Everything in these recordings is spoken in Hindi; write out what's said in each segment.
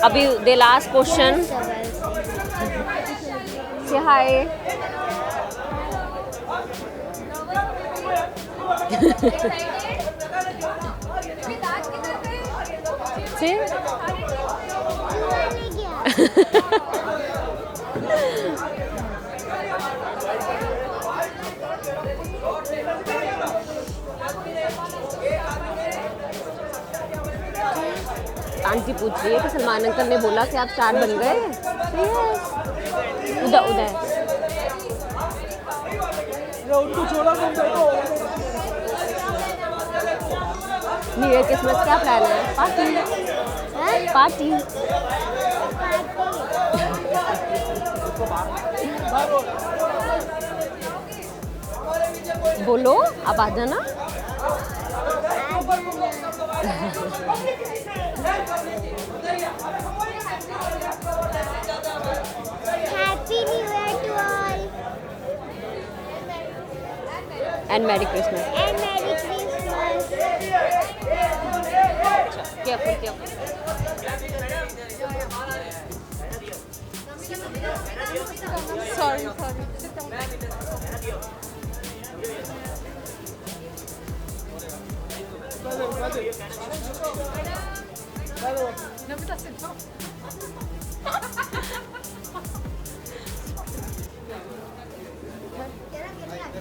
अभी the last question. Say hi. Say. Aunty पूछ रही है कि सलमान अंकल ने बोला कि आप स्टार बन गए. उधर उधर न्यू ईयर क्रिसमस क्या प्लान है? Party party. बोलो आप आ जाना. Happy New Year to all and merry Christmas. and Merry Christmas. Careful careful. Sorry.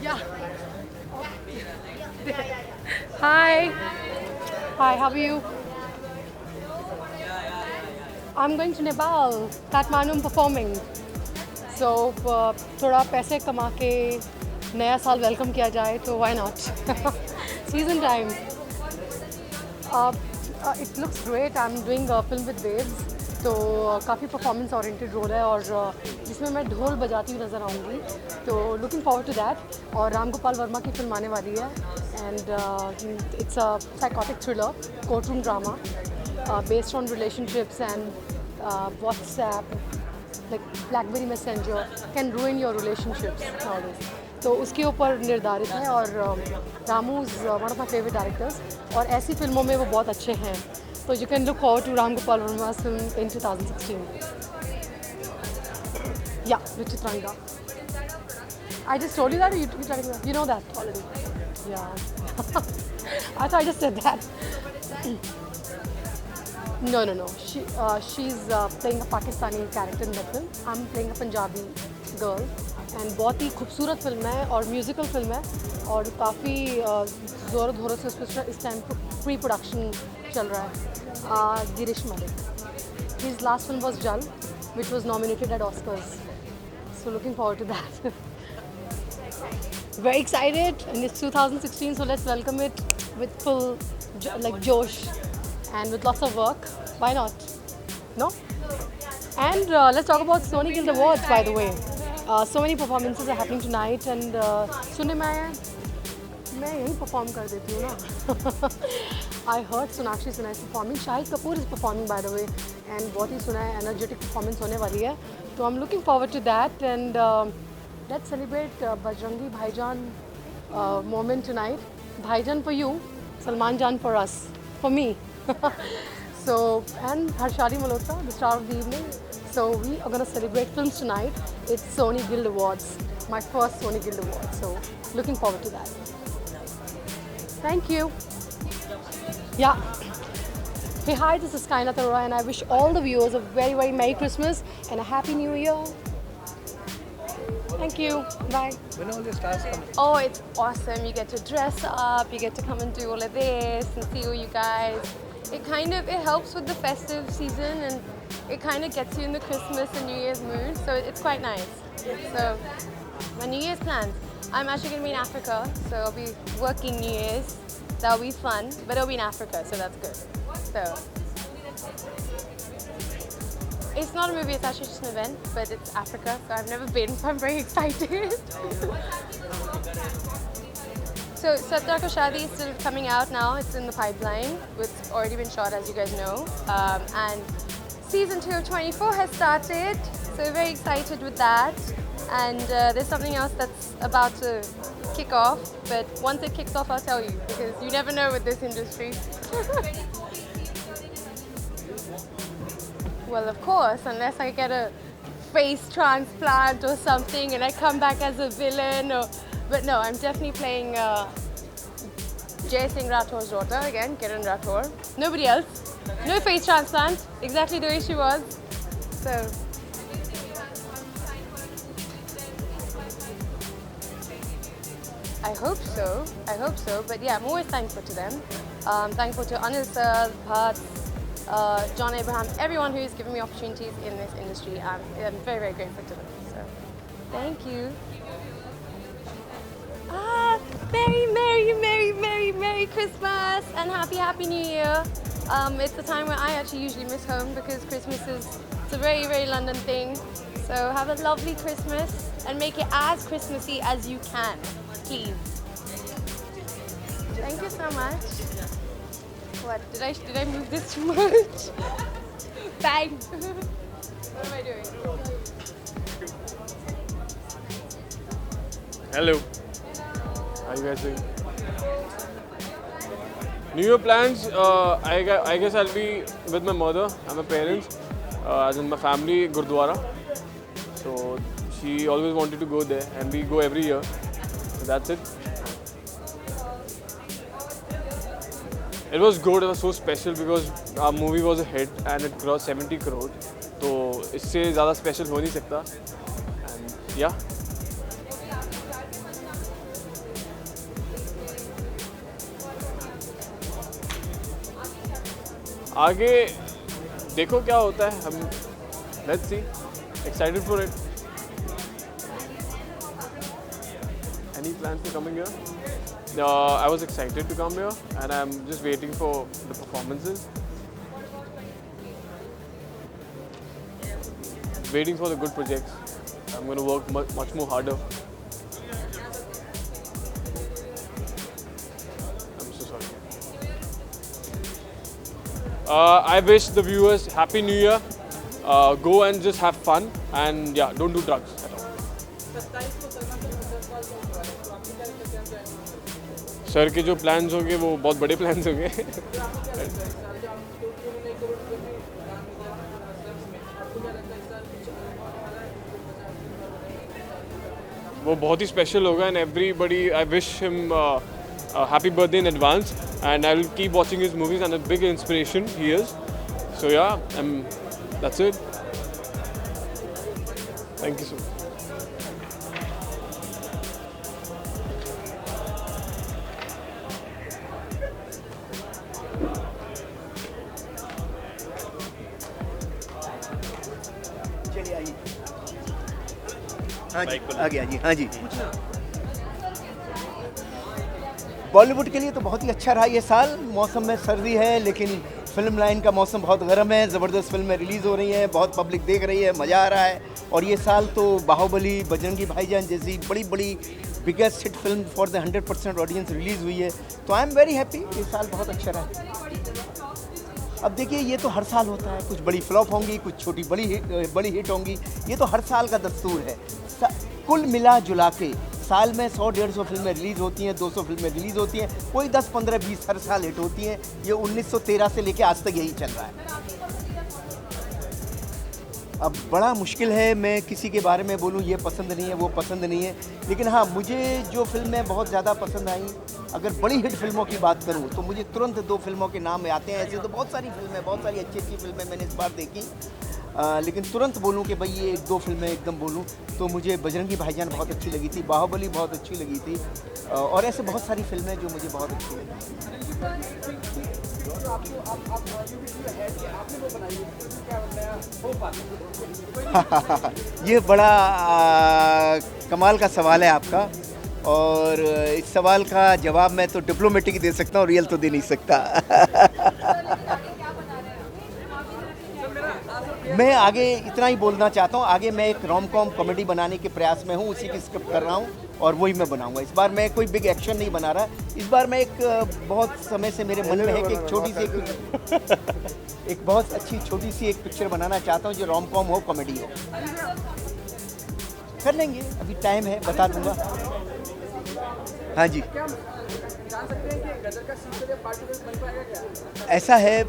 Yeah. Hi, how are you? I'm going to Nepal, Kathmandu I'm performing. So थोड़ा पैसे कमा के नया साल वेलकम किया जाए तो why not? Season time. It looks great. I'm doing a film with Waves. तो काफ़ी परफॉर्मेंस ओरिएंटेड रोल है और जिसमें मैं ढोल बजाती हुई नज़र आऊँगी. तो लुकिंग फॉरवर्ड टू दैट. और राम गोपाल वर्मा की फिल्म आने वाली है and it's a psychotic thriller court room drama based on relationships and WhatsApp like blackberry messenger can रूइन your relationships nowadays. तो उसके ऊपर निर्धारित है और Ramu is one of my favourite directors और ऐसी फिल्मों में वो बहुत अच्छे हैं. So you can look forward to Ram Gopal Verma's film in 2016. Yeah, Vichitranga. I just told you that, or you know that already? Yeah. I thought I just said that. No. She's playing a Pakistani character in the film. I'm playing a Punjabi girl. And बहुत ही खूबसूरत फिल्म है और म्यूज़िकल फिल्म है और काफ़ी ज़ोर धोरों से उसमें इस टाइम प्री प्रोडक्शन चल रहा है. Girish Malik. His last film was Jal, which was nominated at Oscars. So looking forward to that. Very excited, and it's 2016, so let's welcome it with full josh and with lots of work. Why not? No? And let's talk about Sony Guild Awards, by the way. So many performances are happening tonight, and सुने मैं यहीं परफॉर्म कर देती हूँ ना. I heard Sonakshi Sinha is performing. Shahid Kapoor is performing, by the way, and बहुत ही सुना है energetic performance होने वाली है. So I'm looking forward to that, and let's celebrate Bajrangi Bhaijaan moment tonight. Bhaijaan for you, Salman Jan for us, for me. So and Harshali Malhotra, the star of the evening. So we are going to celebrate films tonight. It's Sony Guild Awards, my first Sony Guild Awards. So looking forward to that. Thank you. Yeah. Hey, hi, this is Kainat Arora and I wish all the viewers a very, very Merry Christmas and a Happy New Year. Thank you. Bye. When all the stars come? Oh, it's awesome. You get to dress up, you get to come and do all of this and see all you guys. It helps with the festive season and it kind of gets you in the Christmas and New Year's mood. So it's quite nice. So my New Year's plans. I'm actually going to be in Africa, so I'll be working New Year's. That'll be fun, but it'll be in Africa, so that's good. So it's not a movie, it's actually just an event, but it's Africa, so I've never been, so I'm very excited. So Satya Ko Shadi is still coming out now, it's in the pipeline. It's already been shot, as you guys know. And season 2 of 24 has started, so we're very excited with that. And there's something else that's about to kick off, but once it kicks off I'll tell you, because you never know with this industry. Well, of course, unless I get a face transplant or something and I come back as a villain. But no, I'm definitely playing Jai Singh Rathor's daughter again, Kiran Rathor. Nobody else. No face transplant. Exactly the way she was. So. I hope so. But yeah, I'm always thankful to them. Thankful to Anil sir, Bhatt, John Abraham, everyone who's given me opportunities in this industry. I'm very, very grateful to them. So, thank you. Merry Christmas and Happy New Year. It's the time where I actually usually miss home because Christmas it's a very, very London thing. So have a lovely Christmas and make it as Christmassy as you can, please. Thank you so much. What, did I move this too much? Bang! What am I doing? Hello. How are you guys doing? New Year plans, I guess I'll be with my mother and my parents, as in my family, Gurdwara. So she always wanted to go there and we go every year. So that's it. It was good, it was so special because our movie was a hit and it crossed 70 crore. So इससे ज़्यादा special हो नहीं सकता. And yeah. आगे देखो क्या होता है हम let's see, excited for it. Any plans for coming here? I was excited to come here and I'm just waiting for the performances. Waiting for the good projects. I'm going to work much more harder. I'm so sorry. I wish the viewers Happy New Year. Go and just have fun and yeah, don't do drugs at all. Sir के जो प्लान्स होंगे वो बहुत बड़े प्लान्स होंगे. वो बहुत ही स्पेशल होगा and everybody, I wish him a happy birthday in advance and I will keep watching his movies and a big inspiration he is. So yeah, that's it. Thank you so much. हाँ जी, आ गया जी. हाँ जी. बॉलीवुड के लिए तो बहुत ही अच्छा रहा ये साल. मौसम में सर्दी है लेकिन फिल्म लाइन का मौसम बहुत गर्म है. ज़बरदस्त फिल्में रिलीज़ हो रही हैं, बहुत पब्लिक देख रही है, मज़ा आ रहा है. और ये साल तो बाहुबली, बजरंगी भाईजान जैसी बड़ी बड़ी biggest hit film for the 100% audience release हुई है. तो आई एम वेरी हैप्पी. ये साल बहुत अच्छा रहा. अब देखिए ये तो हर साल होता है. कुछ बड़ी फ्लॉप होंगी, कुछ छोटी बड़ी हिट होंगी. ये तो हर साल का दस्तूर है. कुल मिला जुला के साल में 100-150 फिल्में रिलीज़ होती हैं, 200 फिल्में रिलीज़ होती हैं. कोई 10, 15, 20 हर साल हिट होती हैं. ये 1913 से लेके आज तक यही चल रहा है. अब बड़ा मुश्किल है मैं किसी के बारे में बोलूँ ये पसंद नहीं है, वो पसंद नहीं है. लेकिन हाँ, मुझे जो फिल्में बहुत ज़्यादा पसंद आई, अगर बड़ी हिट फिल्मों की बात करूँ तो मुझे तुरंत 2 फिल्मों के नाम आते हैं. ऐसे तो बहुत सारी फिल्में, बहुत सारी अच्छी अच्छी फिल्में मैंने इस बार देखी. लेकिन तुरंत बोलूं कि भाई ये 1-2 फिल्में एकदम बोलूं तो मुझे बजरंगी भाईजान बहुत अच्छी लगी थी, बाहुबली बहुत अच्छी लगी थी और ऐसे बहुत सारी फिल्में जो मुझे बहुत अच्छी लगी. ये बड़ा कमाल का सवाल है आपका और इस सवाल का जवाब मैं तो डिप्लोमेटिक दे सकता हूँ, रियल तो दे नहीं सकता. मैं आगे इतना ही बोलना चाहता हूँ. आगे मैं एक रोम कॉम कॉमेडी बनाने के प्रयास में हूँ, उसी की स्क्रिप्ट कर रहा हूँ और वही मैं बनाऊँगा. इस बार मैं कोई बिग एक्शन नहीं बना रहा. इस बार मैं एक बहुत समय से मेरे मन में है कि एक छोटी सी एक बहुत अच्छी छोटी सी एक पिक्चर बनाना चाहता हूँ जो रोम कॉम हो, कॉमेडी हो. कर लेंगे, अभी टाइम है, बता दूँगा. हाँ जी. ऐसा है,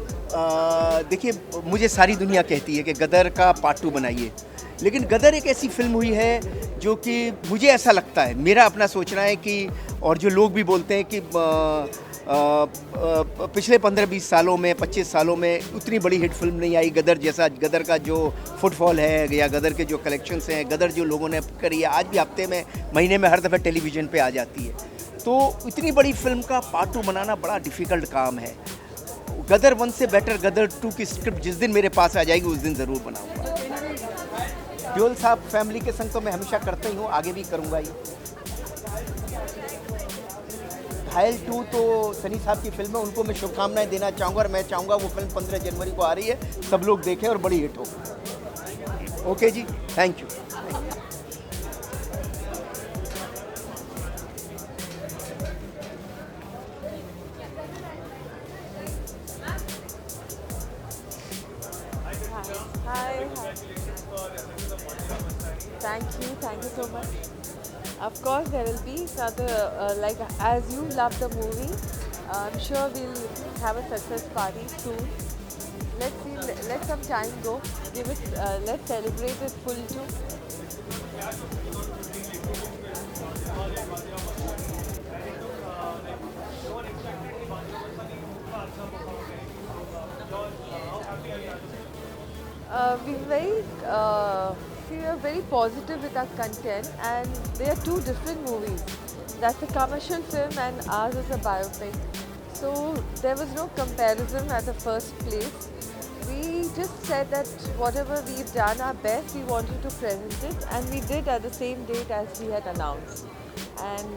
देखिए मुझे सारी दुनिया कहती है कि गदर का पार्ट 2 बनाइए, लेकिन गदर एक ऐसी फिल्म हुई है जो कि मुझे ऐसा लगता है, मेरा अपना सोचना है कि, और जो लोग भी बोलते हैं कि पिछले 15-20 सालों में 25 सालों में उतनी बड़ी हिट फिल्म नहीं आई गदर जैसा। गदर का जो फुटफॉल है या गदर के जो कलेक्शंस हैं, गदर जो लोगों ने करी है, आज भी हफ्ते में महीने में हर दफ़े टेलीविज़न पे आ जाती है। तो इतनी बड़ी फिल्म का पार्ट 2 बनाना बड़ा डिफ़िकल्ट काम है। गदर 1 से बेटर गदर 2 की स्क्रिप्ट जिस दिन मेरे पास आ जाएगी उस दिन ज़रूर बनाऊँगा। ड्यूल साहब फैमिली के संग तो मैं हमेशा करता ही हूँ, आगे भी करूँगा ही। घायल 2 तो सनी साहब की फिल्म है, उनको मैं शुभकामनाएं देना चाहूँगा और मैं चाहूँगा वो फिल्म 15 जनवरी को आ रही है, सब लोग देखें और बड़ी हिट हो। ओके जी, thank you. Hi. Thank you so much. Of course, there will be other, like as you love the movie, I'm sure we'll have a success party soon. Let's see, let some time go. Give it, let's celebrate it full too. We are very positive with our content, and they are two different movies. That's a commercial film and ours is a biopic. So there was no comparison at the first place. We just said that whatever we've done our best, we wanted to present it, and we did at the same date as we had announced. And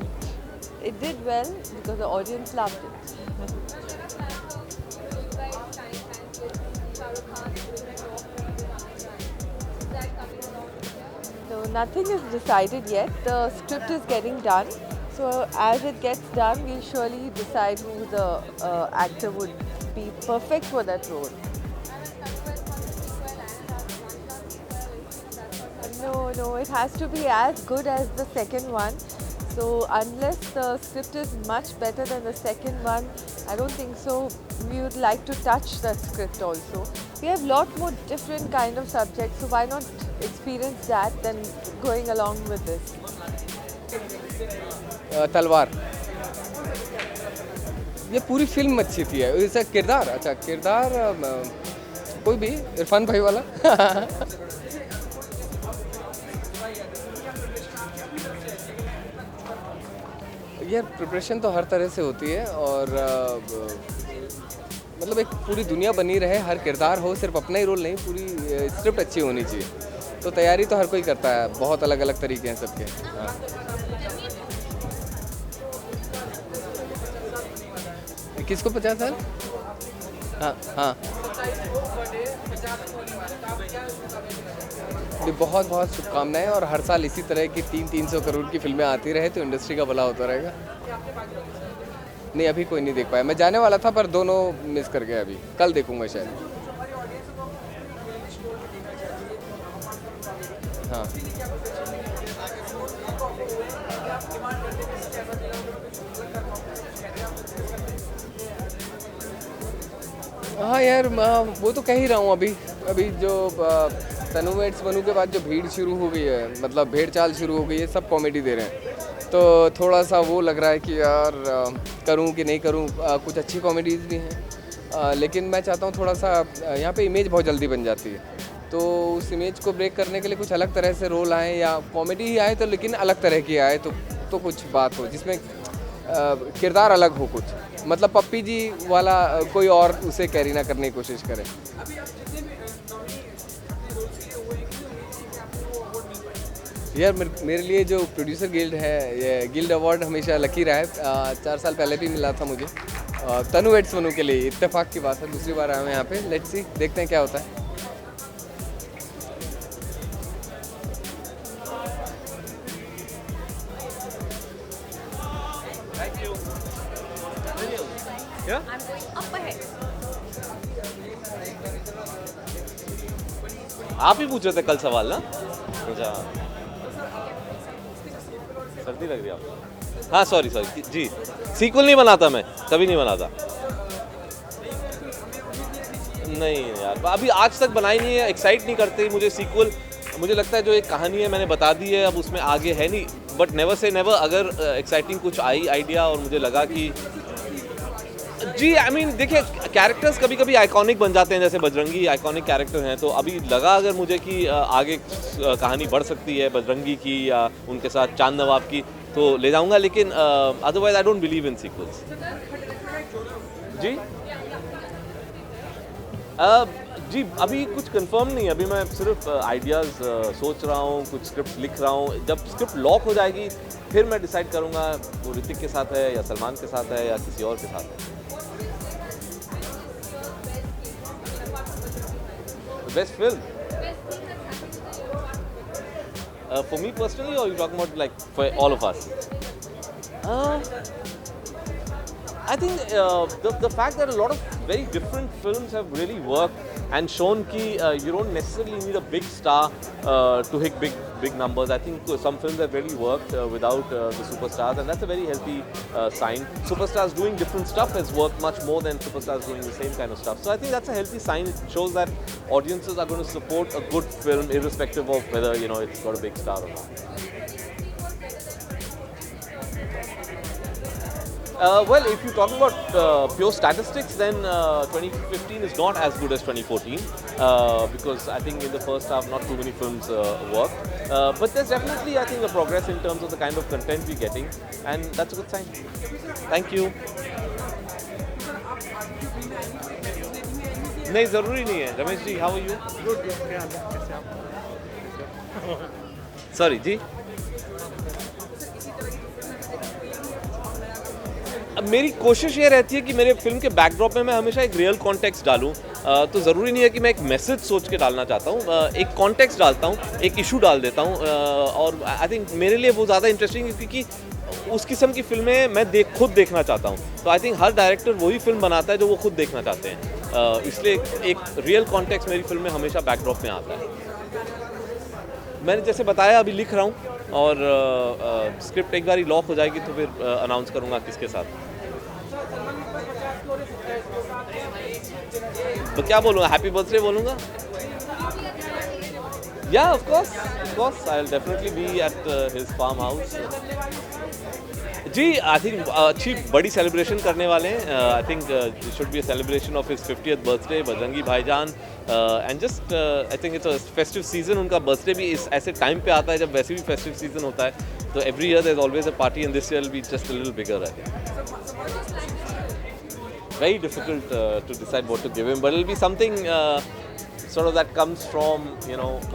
it did well because the audience loved it. No, nothing is decided yet. The script is getting done. So as it gets done, we'll surely decide who the actor would be perfect for that role. No, it has to be as good as the second one. So unless the script is much better than the second one, I don't think so. We would like to touch that script also. We have lot more different kind of subjects, so why not experience that than going along with this? तलवार, ये पूरी फिल्म अच्छी थी। इसका किरदार, अच्छा किरदार कोई भी, इरफान भाई वाला यार प्रिपरेशन तो हर तरह से होती है, और मतलब एक पूरी दुनिया बनी रहे, हर किरदार हो, सिर्फ अपना ही रोल नहीं, पूरी स्क्रिप्ट अच्छी होनी चाहिए। तो तैयारी तो हर कोई करता है, बहुत अलग अलग तरीके हैं सबके। हाँ, किसको 50 साल? हाँ बहुत बहुत शुभकामनाएं, और हर साल इसी तरह की 300 करोड़ की फिल्में आती रहे तो इंडस्ट्री का भला होता रहेगा। नहीं, अभी कोई नहीं देख पाया। मैं जाने वाला था पर दोनों मिस कर गया। अभी कल देखूंगा शायद। हाँ हाँ यार, वो तो कह ही रहा हूँ। अभी जो तनु वेड्स बनू के बाद जो भीड़ शुरू हो गई है, मतलब भेड़ चाल शुरू हो गई है, सब कॉमेडी दे रहे हैं, तो थोड़ा सा वो लग रहा है कि यार करूं कि नहीं करूं। कुछ अच्छी कॉमेडीज़ भी हैं, लेकिन मैं चाहता हूं थोड़ा सा, यहाँ पे इमेज बहुत जल्दी बन जाती है, तो उस इमेज को ब्रेक करने के लिए कुछ अलग तरह से रोल आए, या कॉमेडी ही आए तो लेकिन अलग तरह की आए, तो कुछ बात हो जिसमें किरदार अलग हो कुछ, मतलब पप्पी जी वाला कोई और उसे कैरी ना करने की कोशिश करे। यार मेरे लिए जो प्रोड्यूसर गिल्ड है, ये गिल्ड अवार्ड हमेशा लकी रहा है। 4 साल पहले भी मिला था मुझे, तनु वेड्स बनू के लिए। इत्तेफाक की बात है, दूसरी बार आया हूँ यहाँ पे। लेट्स सी, देखते हैं क्या होता है। आप ही पूछ रहे थे कल सवाल ना? अच्छा, सर्दी लग रही है आपको? हाँ सॉरी जी, सीक्वल नहीं बनाता मैं, कभी नहीं बनाता। नहीं यार, अभी आज तक बनाई नहीं है, एक्साइट नहीं करते मुझे सीक्वल। मुझे लगता है जो एक कहानी है मैंने बता दी है, अब उसमें आगे है नहीं। बट नेवर से नेवर, अगर एक्साइटिंग कुछ आई आइडिया और मुझे लगा कि जी आई मीन देखिए, कैरेक्टर्स कभी कभी आइकॉनिक बन जाते हैं, जैसे बजरंगी आइकॉनिक कैरेक्टर हैं, तो अभी लगा अगर मुझे कि आगे कहानी बढ़ सकती है बजरंगी की या उनके साथ चांद नवाब की, तो ले जाऊंगा। लेकिन otherwise I don't believe in sequels. जी जी अभी कुछ कंफर्म नहीं, अभी मैं सिर्फ आइडियाज़ सोच रहा हूँ, कुछ स्क्रिप्ट लिख रहा हूँ। जब स्क्रिप्ट लॉक हो जाएगी फिर मैं डिसाइड करूँगा वो ऋतिक के साथ है या सलमान के साथ है या किसी और के साथ है। Best film for me personally, or are you talking about like for all of us? I think the fact that a lot of very different films have really worked and shown ki you don't necessarily need a big star to hit big numbers. I think some films have really worked without the superstars, and that's a very healthy sign. Superstars doing different stuff has worked much more than superstars doing the same kind of stuff. So I think that's a healthy sign. It shows that audiences are going to support a good film irrespective of whether it's got a big star or not. Well, if you're talking about pure statistics, then 2015 is not as good as 2014 because I think in the first half not too many films worked. But there's definitely, I think, a progress in terms of the kind of content we're getting, and that's a good sign. Thank you. नहीं ज़रूरी नहीं है। Ramesh ji, how are you? Good. कैसे आप? Sorry जी। अब मेरी कोशिश ये रहती है कि मेरे फिल्म के बैकड्रॉप में मैं हमेशा एक रियल कॉन्टेक्स्ट डालूं। तो ज़रूरी नहीं है कि मैं एक मैसेज सोच के डालना चाहता हूँ, एक कॉन्टेक्स्ट डालता हूँ, एक इशू डाल देता हूँ। और आई थिंक मेरे लिए वो ज़्यादा इंटरेस्टिंग है क्योंकि उस किस्म की फिल्में मैं खुद देखना चाहता हूँ। तो आई थिंक हर डायरेक्टर वही फिल्म बनाता है जो वो खुद देखना चाहते हैं। इसलिए एक रियल कॉन्टेक्स्ट मेरी फिल्म में हमेशा बैकड्रॉप में आता है। मैंने जैसे बताया अभी लिख रहा हूँ और स्क्रिप्ट एक बार ही लॉक हो जाएगी तो फिर अनाउंस करूँगा किसके साथ। तो क्या बोलूँगा, हैप्पी बर्थडे बोलूँगा? या of course I will definitely be at his farm house. जी आई थिंक अच्छी बड़ी सेलिब्रेशन करने वाले हैं। I think this should be a celebration of his 50th birthday, Bajrangi Bhaijaan. And just I think it's a festive season. उनका बर्थडे भी इस ऐसे टाइम पे आता है जब वैसे भी फेस्टिव सीजन होता है। तो every year there is always a party and this year will be just a little bigger. I think very difficult to decide what to give him, but it'll be something sort of that comes from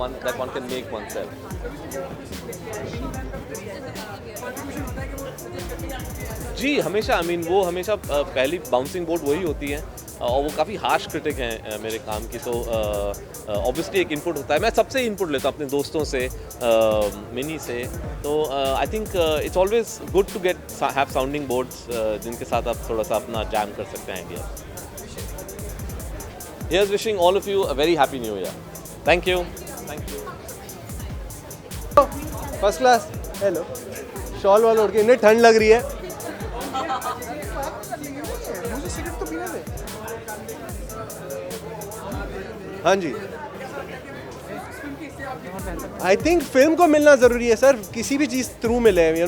one that one can make oneself. जी हमेशा आई मीन वो हमेशा पहली बाउंसिंग बोर्ड वही होती है और वो काफ़ी हार्श क्रिटिक हैं मेरे काम की। तो ऑब्वियसली एक इनपुट होता है, मैं सबसे इनपुट लेता हूँ अपने दोस्तों से, मिनी से। तो I think it's always good to get have sounding boards जिनके साथ आप थोड़ा सा अपना जैम कर सकते हैं idea. Here's wishing all of you a very happy new year. Thank you. First class. Hello, शॉल वाल ओढ़ के, इन्हें ठंड लग रही है। मुझे सिगरेट तो पीने दे। हाँ जी, आई थिंक फिल्म को मिलना ज़रूरी है सर, किसी भी चीज़ थ्रू मिले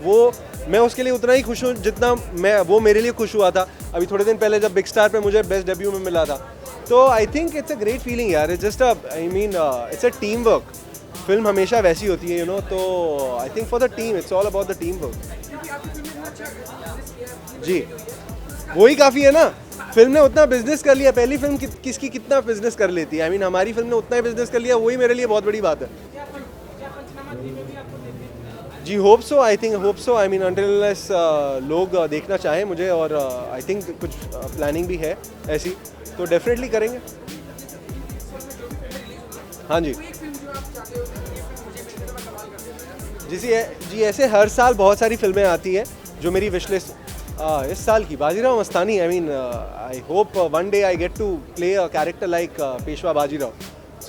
वो मैं उसके लिए उतना ही खुश हूँ जितना वो मेरे लिए खुश हुआ था अभी थोड़े दिन पहले जब बिग स्टार पे मुझे बेस्ट डेब्यू में मिला था। तो I think it's a great feeling यार। It's just it's a team work. Film हमेशा वैसी होती है तो I think for the team it's all about the team work. जी वही काफ़ी है ना, फिल्म ने उतना बिजनेस कर लिया। पहली फिल्म किसकी कितना बिजनेस कर लेती है। आई मीन हमारी फिल्म ने उतना ही बिजनेस कर लिया, वही मेरे लिए बहुत बड़ी बात है। जी hope so, I think hope so. I mean until unless लोग देखना चाहें मुझे, और आई थिंक कुछ प्लानिंग भी है ऐसी, तो डेफिनेटली करेंगे। हाँ जी जी ऐसे हर साल बहुत सारी फिल्में आती हैं जो मेरी विश लिस्ट। इस साल की Bajirao Mastani, I mean I hope one day I get to play a character like Peshwa Bajirao.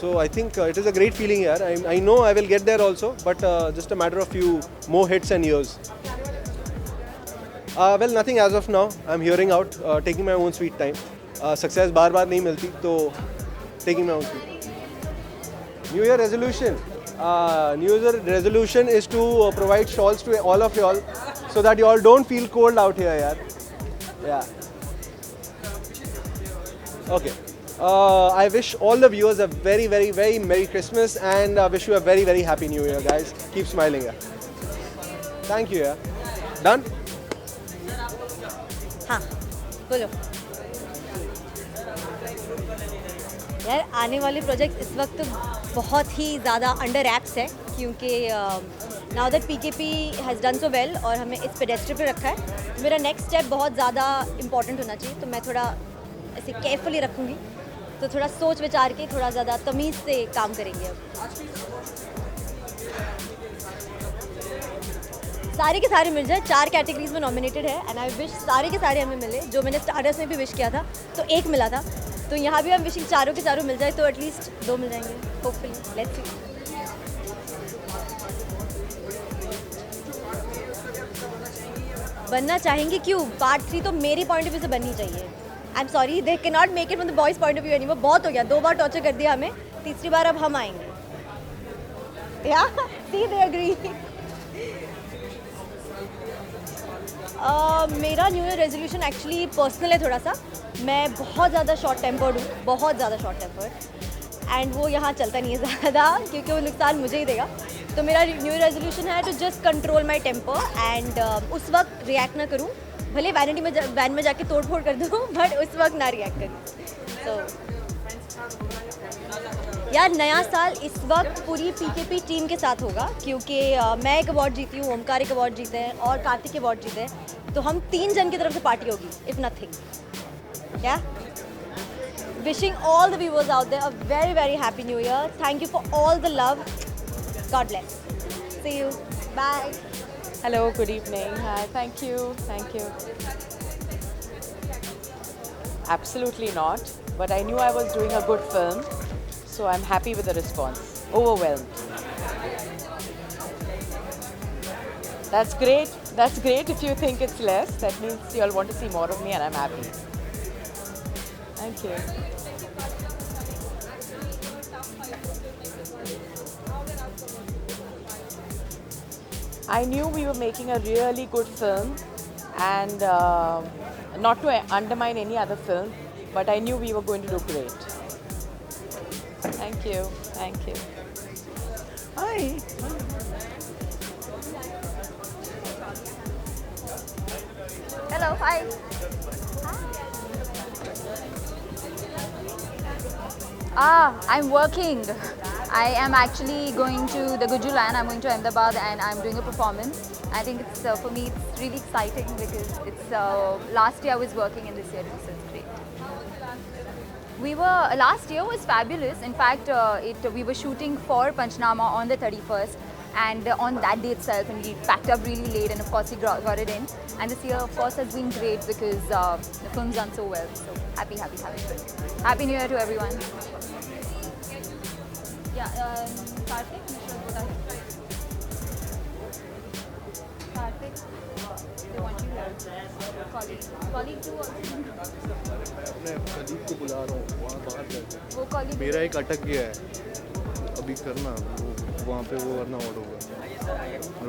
So I think it is a great feeling here. I know I will get there also, but just a matter of few more hits and years. Well, nothing as of now. I'm hearing out, taking my own sweet time. Success बार-बार नहीं मिलती, तो taking my own sweet time. New Year resolution. New Year resolution is to provide shawls to all of y'all, so that y'all don't feel cold out here, yaar. Yeah. Okay. I wish all the viewers a very, very, very Merry Christmas, and wish you a very, very Happy New Year, guys. Keep smiling, yeah. Thank you, yeah. Done? हाँ बोलो यार, आने वाले प्रोजेक्ट इस वक्त बहुत ही ज़्यादा अंडर रैप्स है, क्योंकि now that PKP has done so well और हमें इस पेडेस्ट्री पे रखा है, मेरा नेक्स्ट स्टेप बहुत ज़्यादा इंपॉर्टेंट होना चाहिए, तो मैं थोड़ा ऐसे केयरफुली रखूँगी, तो थोड़ा सोच विचार के थोड़ा ज़्यादा तमीज़ से काम करेंगे। अब सारे के सारे मिल जाए, 4 कैटेगरीज में नॉमिनेटेड है, एंड आई विश सारे के सारे हमें मिले। जो मैंने स्टारडस्ट में भी विश किया था तो 1 मिला था, तो यहाँ भी हम विशिंग चारों के चारों मिल जाए, तो एटलीस्ट 2 मिल जाएंगे होपफुली। Let's see. बनना चाहेंगे क्यों, पार्ट 3 तो मेरी पॉइंट ऑफ व्यू से बननी चाहिए। I am sorry, they can not make it from the boys point of view anymore. बहुत हो गया, 2 बार टॉर्चर कर दिया हमें, तीसरी बार अब हम आएंगे। या सी दे एग्री। मेरा new year resolution actually personal है थोड़ा सा। मैं बहुत ज़्यादा शॉर्ट टेम्पर्ड हूँ, बहुत ज़्यादा शॉर्ट टेम्पर्ड, एंड वो यहाँ चलता नहीं है ज़्यादा, क्योंकि वो नुकसान मुझे ही देगा। तो मेरा न्यू ईयर रेजोल्यूशन है to just control my temper, and उस वक्त रिएक्ट ना करूँ, भले वैनिटी में वैन में जाके तोड़ फोड़ कर दूँ, बट उस वक्त ना रिएक्ट करूँ। तो यार, नया साल इस वक्त पूरी PKP टीम के साथ होगा, क्योंकि मैं एक अवार्ड जीती हूँ, ओमकार एक अवार्ड जीते हैं और कार्तिक अवार्ड जीते हैं, तो हम 3 जन की तरफ से पार्टी होगी, if nothing. Yeah wishing all the viewers out there a very very happy new year. Thank you for all the love. God bless. See you. Bye. Hello, good evening. Hi, thank you. Absolutely not, but I knew I was doing a good film, so I'm happy with the response. Overwhelmed. That's great. That's great if you think it's less. That means you all want to see more of me, and I'm happy. Thank you. I knew we were making a really good film, and not to undermine any other film, but I knew we were going to do great. Thank you. Thank you. Hi. Hello. Hi. I'm working. I am actually going to the Guju Line. I'm going to Ahmedabad and I'm doing a performance. I think it's for me it's really exciting because it's last year I was working and this year so it's great. Last year was fabulous. In fact, we were shooting for Panchnama on the 31st, and on that day itself, and we packed up really late, and of course we got it in. And this year, of course, has been great because the film's done so well. So happy. Happy New Year to everyone. Yeah, Karthik, Karthik, they want you here. Colleague too also. मैं कलीग को बुला रहा हूँ वहाँ बाहर जाके। वो colleague मेरा एक अटक गया है, अभी करना वो वहाँ पे वो वरना आउट होगा।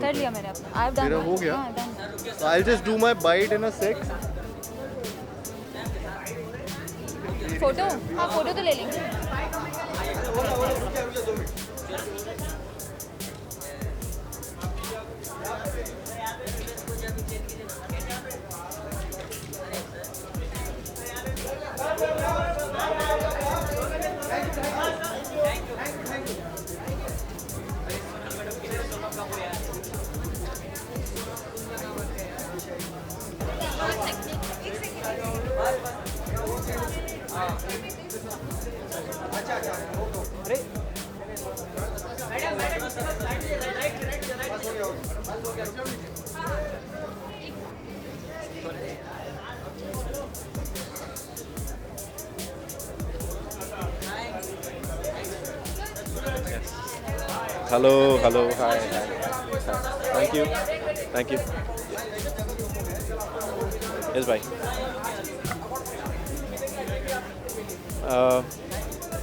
कर लिया मैंने अपना। I've done. मेरा हो गया। हाँ, done. So I'll just do my bite in a sec. Photo? हाँ, फोटो तो ले लेंगे। Hello, hello, hi, hi. Thank you, thank you. Yes, bye.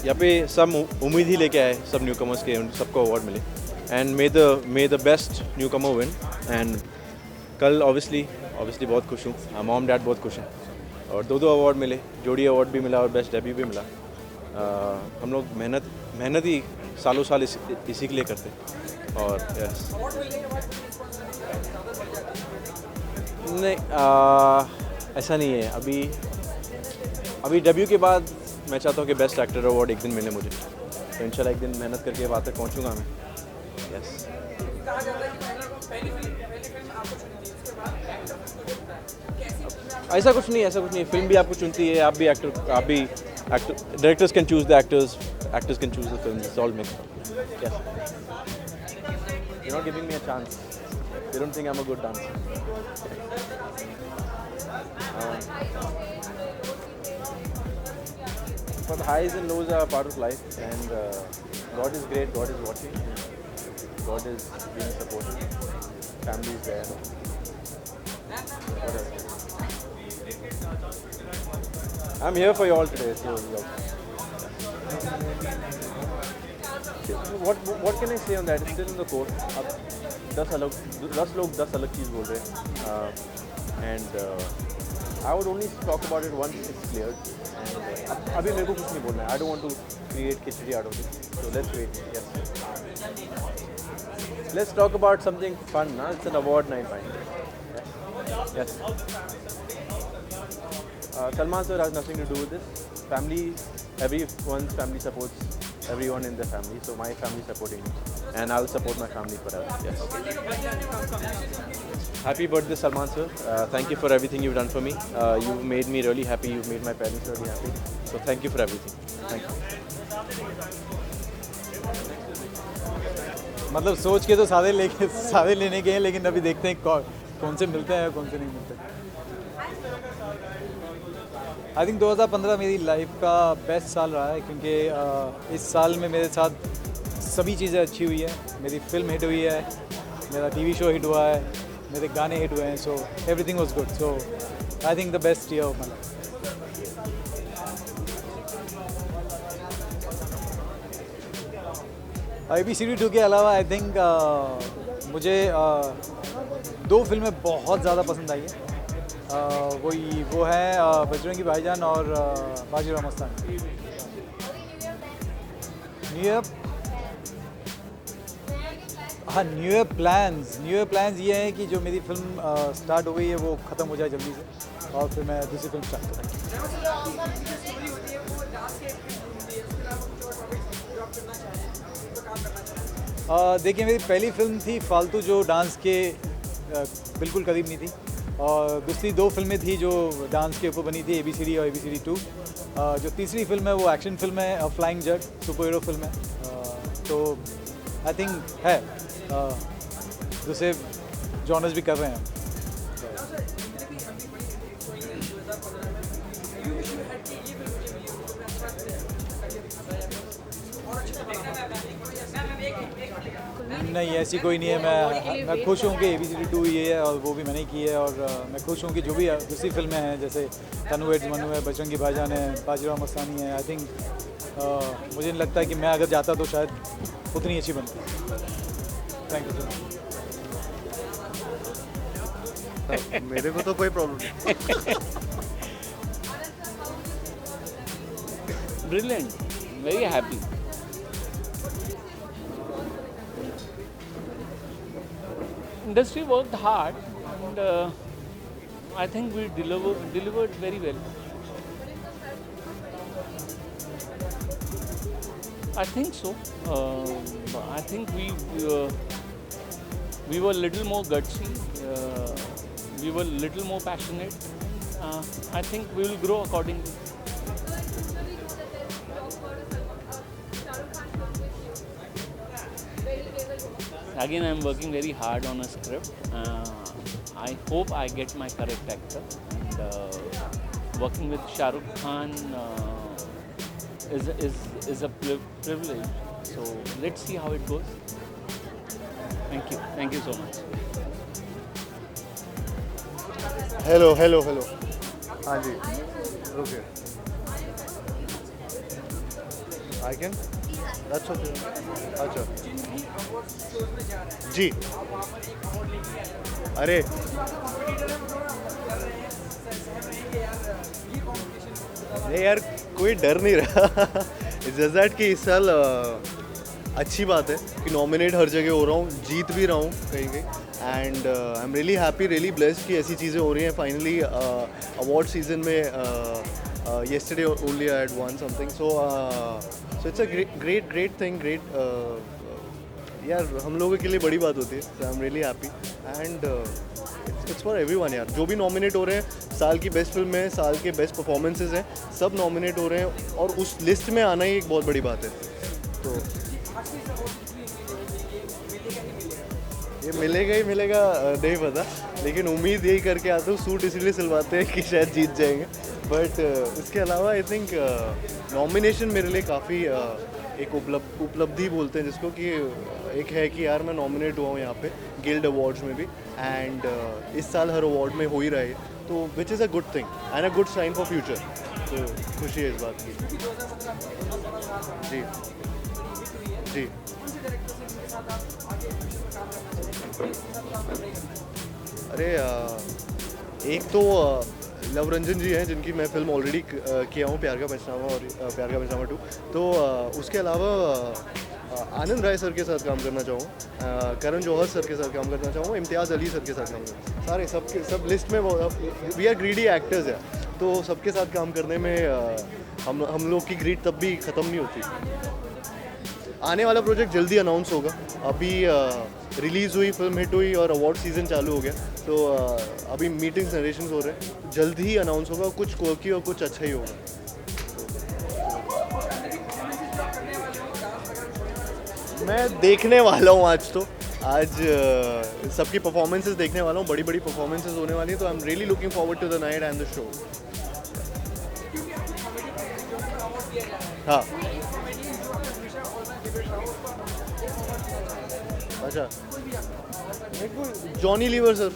यहाँ पे सब उम्मीद ही लेके आए, सब न्यू कमर्स के सबको अवार्ड मिले and may the best new Qamar win. And कल ऑब्वियसली बहुत खुश हूँ, मॉम डैड बहुत खुश हैं और दो अवार्ड मिले, जोड़ी अवार्ड भी मिला और बेस्ट डेब्यू भी मिला. हम लोग मेहनत ही सालों साल इसी के लिए करते और यस नहीं ऐसा नहीं है. अभी डेब्यू के बाद मैं चाहता हूँ कि बेस्ट एक्टर अवार्ड एक दिन मिले मुझे, तो इंशाल्लाह एक दिन मेहनत करके वहाँ तक पहुँचूँगा मैं. यस ऐसा कुछ नहीं. फिल्म भी आपको चुनती है, आप भी actor directors can choose the actors can choose the film. It's all mixed. Yes you not giving me a chance. They don't think I am a good dancer. But the highs and lows are part of life, and God is great. God is watching. God is being supportive. Family is there. What else? I'm here for you all today. So, what can I say on that? It's still in the court. अब 10 लोग 10 अलग चीज़ बोल रहे हैं, and I would only talk about it once it's cleared. And अभी मेरे को कुछ नहीं बोलना है. I don't want to create khichdi out of it. So let's wait. Yes. Let's talk about something fun. Na? It's an award night, right? Yes. Salman sir has nothing to do with this. Family, everyone's family supports everyone in the family. So my family supporting me, and I'll support my family forever. Yes. Happy birthday, Salman sir. Thank you for everything you've done for me. You've made me really happy. You've made my parents really happy. So thank you for everything. Thank you. मतलब सोच के तो सारे लेने गए हैं, लेकिन अभी देखते हैं कौन से मिलते हैं कौन से नहीं मिलते. आई थिंक 2015 मेरी लाइफ का बेस्ट साल रहा है, क्योंकि इस साल में मेरे साथ सभी चीज़ें अच्छी हुई है. मेरी फिल्म हिट हुई है, मेरा टीवी शो हिट हुआ है, मेरे गाने हिट हुए हैं. So everything was good. So I think the best year of my life. ABCD 2 के अलावा आई थिंक मुझे 2 फिल्में बहुत ज़्यादा पसंद आई है. वो है बजरंगी भाईजान और Bajirao Mastani. New year plans ये हैं कि जो मेरी फिल्म स्टार्ट हो गई है वो ख़त्म हो जाए जल्दी से, और फिर मैं दूसरी फिल्म स्टार्ट करूँ. देखिए, मेरी पहली फिल्म थी फालतू, जो डांस के बिल्कुल करीब नहीं थी, और दूसरी 2 फिल्में थी जो डांस के ऊपर बनी थी, ABCD और ABCD 2. जो तीसरी फिल्म है वो एक्शन फिल्म है, फ्लाइंग जट सुपर हीरो फिल्म है. तो आई थिंक है दूसरे जॉनर्स भी कर रहे हैं. नहीं, ऐसी कोई नहीं है. मैं खुश हूँ कि ABCD 2 ये है और वो भी मैंने की है, और मैं खुश हूँ कि जो भी दूसरी फिल्में हैं जैसे तनु एड्स मनु है, बजरंगी भाईजान है, बाजीराव मस्तानी है. आई थिंक मुझे नहीं लगता कि मैं अगर जाता तो शायद उतनी अच्छी बनती. Thank you sir. मेरे को तो कोई प्रॉब्लम नहीं. Brilliant, very happy. Industry worked hard, and I think we delivered very well. I think so. I think we were a little more gutsy. We were a little more passionate. I think we will grow accordingly. Again, I am working very hard on a script. I hope I get my correct actor. And working with Shah Rukh Khan is a privilege. So let's see how it goes. Thank you so much. Hello hello hello, हाँ जी रुकिए, आई कैन, दैट्स ओके, अच्छा जी, अरे नहीं यार कोई डर नहीं रहा इट्स जस्ट दैट कि इस साल अच्छी बात है कि नॉमिनेट हर जगह हो रहा हूँ, जीत भी रहा हूँ कहीं कहीं, and I am really happy, really blessed कि ऐसी चीज़ें हो रही हैं फाइनली अवार्ड सीजन में। yesterday only I had won something, so it's a great thing, यार हम लोगों के लिए बड़ी बात होती है, so I'm really happy and it's for everyone यार, जो भी नॉमिनेट हो रहे हैं, साल की बेस्ट फिल्म है, साल के बेस्ट परफॉर्मेंसेज हैं, सब नॉमिनेट हो रहे हैं और उस लिस्ट में आना ही एक बहुत बड़ी बात है। तो ये मिलेगा ही मिलेगा नहीं पता, लेकिन उम्मीद यही करके आता हूँ, सूट इसलिए सिलवाते हैं कि शायद जीत जाएंगे, बट उसके अलावा आई थिंक नॉमिनेशन मेरे लिए काफ़ी एक उपलब्धि बोलते हैं जिसको, कि एक है कि यार मैं नॉमिनेट हुआ हूँ यहाँ पे गिल्ड अवार्ड्स में भी, एंड इस साल हर अवार्ड में हो ही रहा है, तो which is a good thing and a good sign for future, तो खुशी है इस बात की। जी जी अरे एक तो लव रंजन जी हैं जिनकी मैं फिल्म ऑलरेडी किया हूँ, प्यार का पंचनामा और प्यार का पंचनामा 2, तो उसके अलावा आनंद राय सर के साथ काम करना चाहूँ, करण जौहर सर के साथ काम करना चाहूँ, इम्तियाज़ अली सर के साथ काम करना, सारे सब लिस्ट में वी आर ग्रीडी एक्टर्स है, तो सबके साथ काम करने में हम लोग की ग्रीड तब भी ख़त्म नहीं होती। आने वाला प्रोजेक्ट जल्दी अनाउंस होगा, अभी रिलीज़ हुई, फिल्म हिट हुई और अवार्ड सीज़न चालू हो गया, तो अभी मीटिंग्स नरेशंस हो रहे हैं, जल्द ही अनाउंस होगा, कुछ क्वर्की और कुछ अच्छा ही होगा। मैं देखने वाला हूँ आज सबकी परफॉर्मेंसेस देखने वाला हूँ, बड़ी बड़ी परफॉर्मेंसेस होने वाली हैं, तो I am really looking forward to the night and the show. हाँ अच्छा, मेरे को जॉनी लीवर सर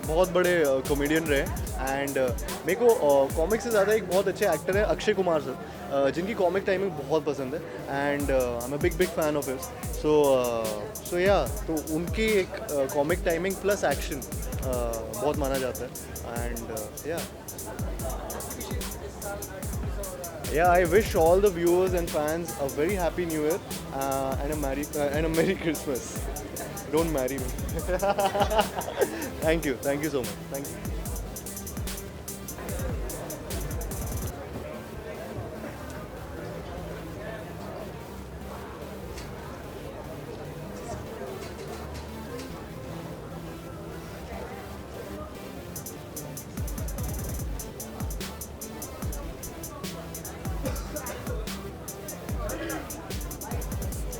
बहुत बड़े कॉमेडियन रहे, एंड मेरे को कॉमिक से ज़्यादा एक बहुत अच्छे एक्टर हैं अक्षय कुमार सर, जिनकी कॉमिक टाइमिंग बहुत पसंद है, and I am a big fan of his, so या तो उनकी एक कॉमिक टाइमिंग प्लस एक्शन बहुत माना जाता है, and yeah, I wish all the viewers and fans a very happy new year and a merry Christmas. Don't marry me. Thank you so much, thank you.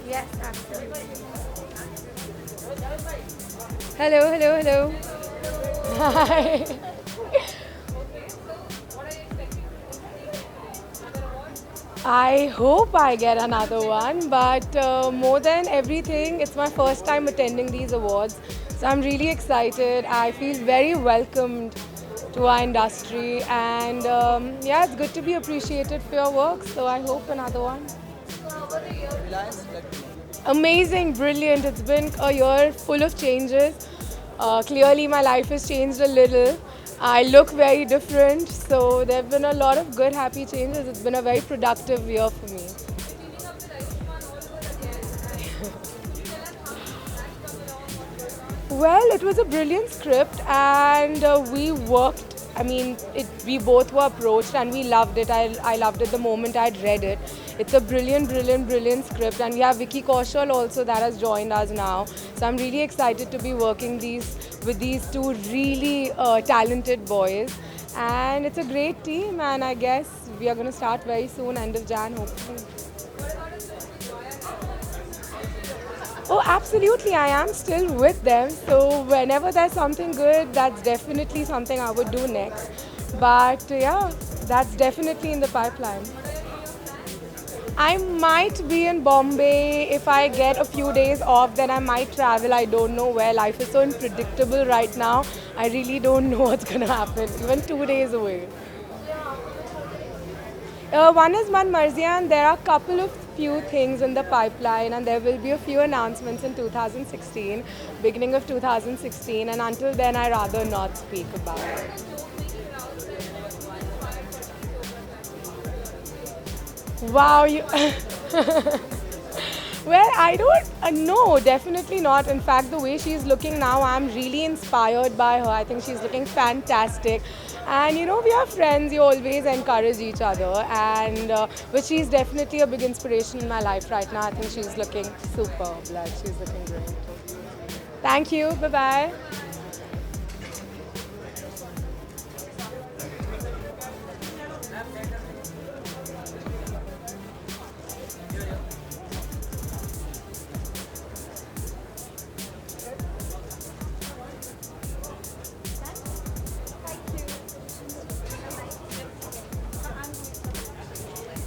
Yes, absolutely. Hello. Hi. I hope I get another one, but more than everything, it's my first time attending these awards. So I'm really excited. I feel very welcomed to our industry, and yeah, it's good to be appreciated for your work. So I hope another one. Amazing, brilliant. It's been a year full of changes. Clearly my life has changed a little. I look very different, so there have been a lot of good, happy changes. It's been a very productive year for me. Well, it was a brilliant script, and we worked. I mean, we both were approached and we loved it. I loved it the moment I'd read it. It's a brilliant script, and we have Vicky Kaushal also that has joined us now. So I'm really excited to be working with these two really talented boys. And it's a great team, and I guess we are going to start very soon, end of Jan, hopefully. Oh, absolutely. I am still with them. So whenever there's something good, that's definitely something I would do next. But yeah, that's definitely in the pipeline. I might be in Bombay. If I get a few days off, then I might travel. I don't know where. Life is so unpredictable right now. I really don't know what's going to happen. Even 2 days away. One is Man Marziya, and there are a couple of few things in the pipeline, and there will be a few announcements in 2016, beginning of 2016, and until then I rather not speak about it. Wow, you well, I don't no, definitely not. In fact, the way she's looking now, I'm really inspired by her. I think she's looking fantastic. And you know, we are friends, you always encourage each other, and but she's definitely a big inspiration in my life right now. I think she's looking superb, like she's looking great. Thank you, bye-bye.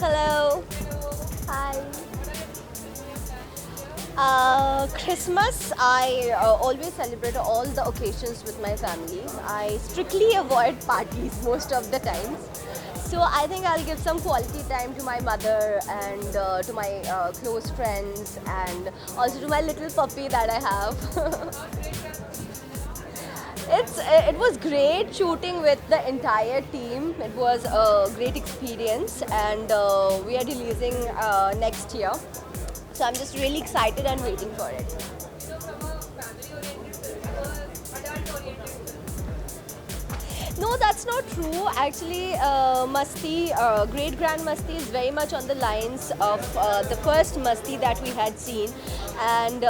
Hello. Hi. Christmas, I always celebrate all the occasions with my family. I strictly avoid parties most of the times. So I think I'll give some quality time to my mother and to my close friends, and also to my little puppy that I have. It was great shooting with the entire team. It was a great experience, and we are releasing next year. So I'm just really excited and waiting for it. No, that's not true. Actually, Masti, Great Grand Masti is very much on the lines of the first Masti that we had seen, and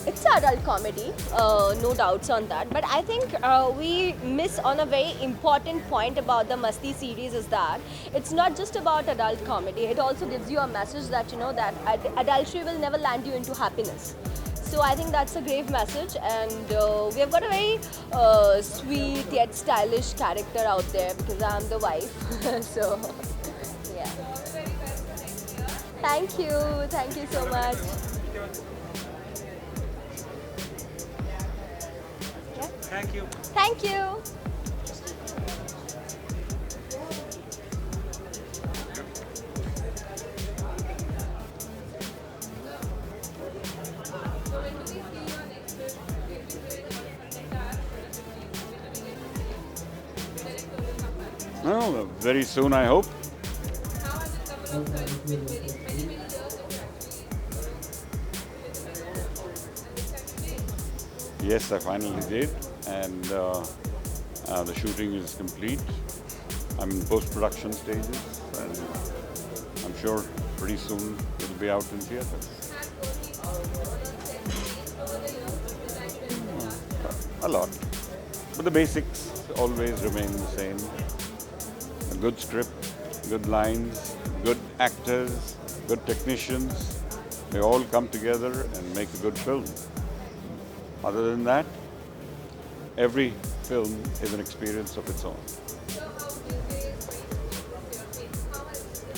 it's adult comedy, no doubts on that. But I think we miss on a very important point about the Masti series is that it's not just about adult comedy. It also gives you a message that, you know, that adultery will never land you into happiness. So I think that's a great message, and we have got a very sweet yet stylish character out there because I'm the wife. So, yeah. Thank you so much. Thank you. Thank you. Oh, very soon, I hope. Yes, I finally did, and the shooting is complete. I'm in post-production stages, and I'm sure pretty soon it'll be out in theaters. A lot, but the basics always remain the same. A good script, good lines, good actors, good technicians. They all come together and make a good film. Other than that, every film is an experience of its own.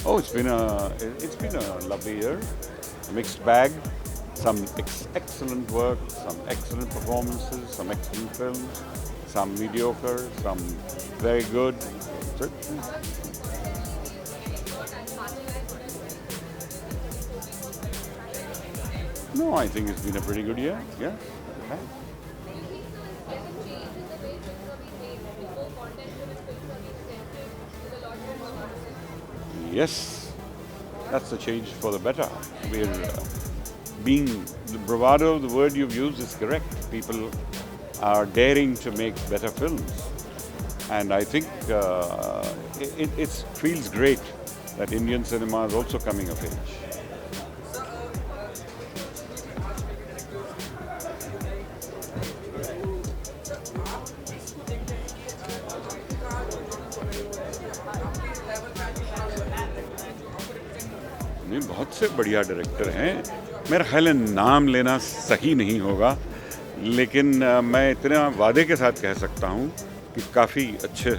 Oh, it's been a lovely year, a mixed bag. Some excellent work, some excellent performances, some excellent films, some mediocre, some very good. No, I think it's been a pretty good year. Yeah. Okay. Yes, that's a change for the better. We're being the bravado, the word you've used is correct. People are daring to make better films, and I think it feels great that Indian cinema is also coming of age. बहुत से बढ़िया डायरेक्टर हैं, मेरा ख्याल है नाम लेना सही नहीं होगा, लेकिन मैं इतने वादे के साथ कह सकता हूँ कि काफ़ी अच्छे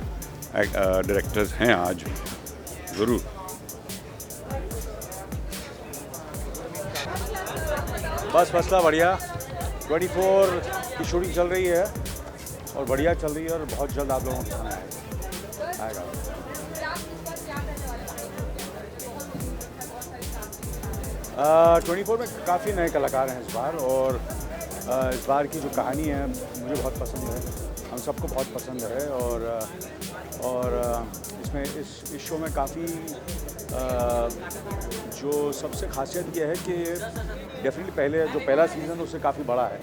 डायरेक्टर्स हैं आज भी, ज़रूर। बस फसला बढ़िया। 24 की शूटिंग चल रही है और बढ़िया चल रही है और बहुत जल्द आप लोगों को खाना आएगा। 24 में काफ़ी नए कलाकार हैं इस बार और इस बार की जो कहानी है मुझे बहुत पसंद है, हम सबको बहुत पसंद है और इसमें इस शो में काफ़ी जो सबसे खासियत ये है कि डेफिनेटली पहला सीज़न उससे काफ़ी बड़ा है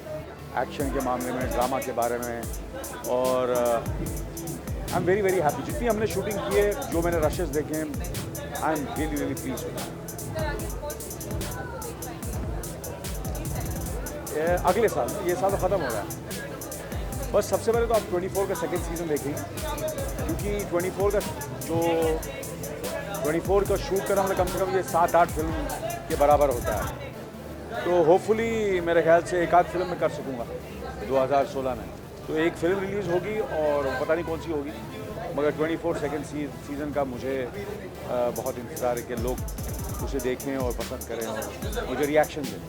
एक्शन के मामले में, ड्रामा के बारे में और आई एम वेरी हैप्पी। जितनी हमने शूटिंग की है, जो मैंने रशेस देखे हैं, आई एम रियली प्लीज। अगले साल, ये साल तो ख़त्म हो रहा है। बस सबसे पहले तो आप 24 का सेकेंड सीज़न देखेंगे क्योंकि 24 का शूट करना मतलब कम से कम ये 7-8 फिल्म के बराबर होता है। तो होपफुली मेरे ख्याल से एक आध फिल्म में कर सकूँगा 2016 में। तो एक फिल्म रिलीज़ होगी और पता नहीं कौन सी होगी, मगर 24 सेकेंड सीज़न का मुझे बहुत इंतज़ार है कि लोग उसे देखें और पसंद करें और मुझे रिएक्शन दें।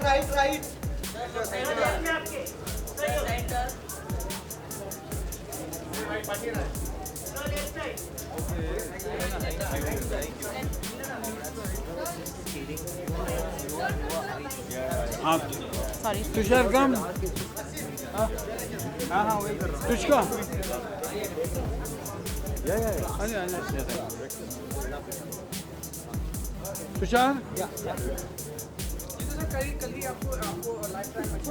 Right. Sorry. तुषार कम तुझका तुषार कल ही आपको लाइफ टाइम अचीवमेंट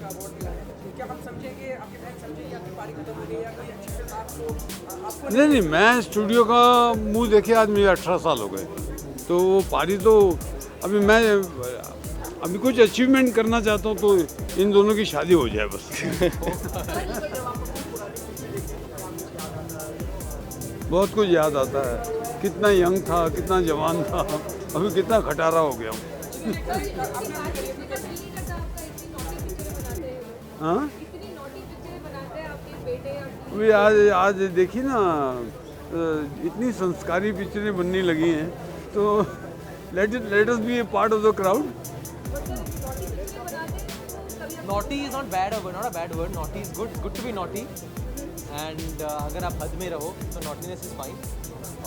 का अवार्ड मिला है, क्या हम समझेंगे, आपके फैन समझेंगे आपकी पारी खत्म हो गई या कोई अच्छी फिल्म आपको नहीं, मैं स्टूडियो का मुंह देखे आज मुझे 18 साल हो गए, तो वो पारी तो अभी कुछ अचीवमेंट करना चाहता हूँ तो इन दोनों की शादी हो जाए बस। बहुत कुछ याद आता है, कितना यंग था, कितना जवान था, अभी कितना खटारा हो गया हूँ। हाँ, अभी आज देखिए ना, इतनी संस्कारी पिक्चरें बनने लगी हैं, तो let us be a part of the crowd. Naughty is not bad, not a bad word. Naughty is good to be naughty. And अगर आप हद में रहो तो naughtiness is fine.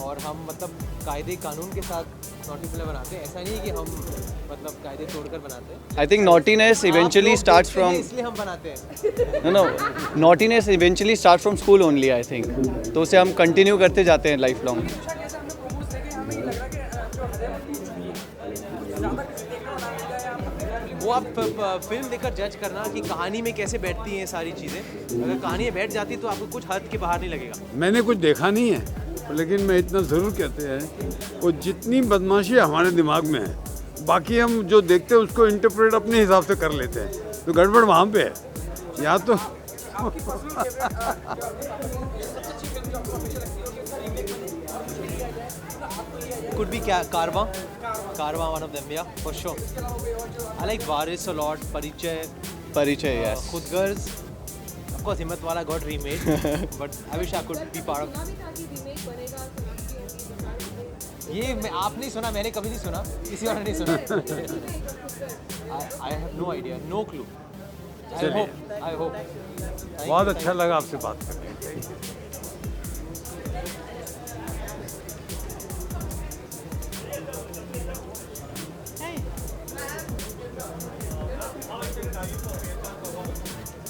और हम मतलब कायदे कानून के साथ naughty फिल्म बनाते हैं, ऐसा नहीं है कि हम मतलब कायदे तोड़कर बनाते हैं। I think naughtiness eventually starts from. इसलिए हम बनाते हैं। No, naughtiness eventually starts from school only, I think. तो उसे हम continue करते जाते हैं life long. वो आप फिल्म देखकर जज करना कि कहानी में कैसे बैठती हैं सारी चीज़ें। अगर कहानी बैठ जाती तो आपको कुछ हद के बाहर नहीं लगेगा। मैंने कुछ देखा नहीं है, लेकिन मैं इतना ज़रूर कहते हैं वो जितनी बदमाशी हमारे दिमाग में है, बाकी हम जो देखते हैं उसको इंटरप्रेट अपने हिसाब से कर लेते हैं, तो गड़बड़ वहाँ पे है। या तो could be Karma, one of them, yeah, for sure. I like Varis a lot, Parichay, yes. Khudgarz, of course, Himmat Wala got remade, but I wish I could be part of. ये आपने सुना, मैंने कभी नहीं सुना, किसी और ने नहीं सुना। I have no idea, no clue. I hope. बहुत अच्छा लगा आपसे बात करके।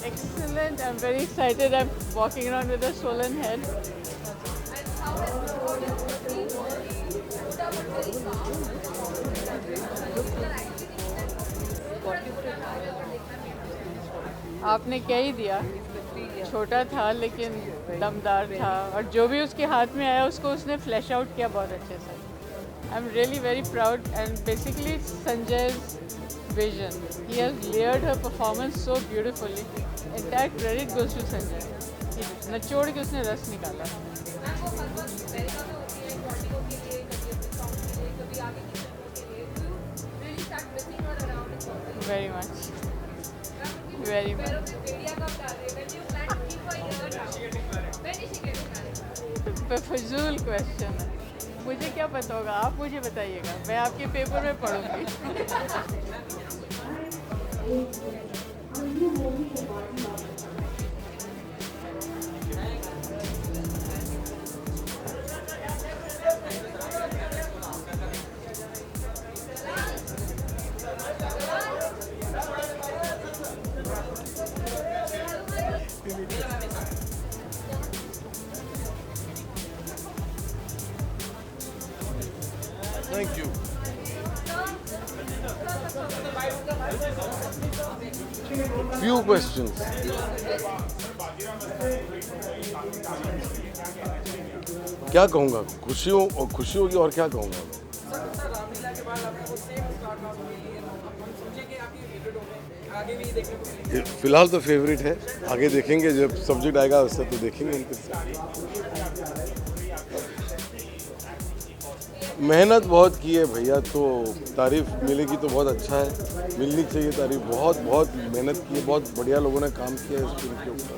Excellent. I'm very excited. I'm walking around with a swollen head. आपने क्या ही दिया? छोटा था लेकिन दमदार था और जो भी उसके हाथ में आया उसको उसने फ्लैश आउट किया बहुत अच्छे से. I am really very proud and basically संजय's vision. He has layered her performance so beautifully. Entire credit goes to Sanjay. नचोड़ के उसने रस निकाला. Very much. Very much. फजूल क्वेश्चन है. मुझे क्या पता होगा, आप मुझे बताइएगा, मैं आपके पेपर में पढ़ूंगी. Thank you. Few questions. क्या कहूँगा, खुशी होगी और क्या कहूँगा. फिलहाल तो फेवरेट है, आगे देखेंगे जब सब्जेक्ट आएगा उससे तो देखेंगे. मेहनत बहुत की है भैया, तो तारीफ मिलेगी तो बहुत अच्छा है, मिलनी चाहिए तारीफ. बहुत बहुत मेहनत की है, बहुत बढ़िया लोगों ने काम किया है इस फिल्म के ऊपर.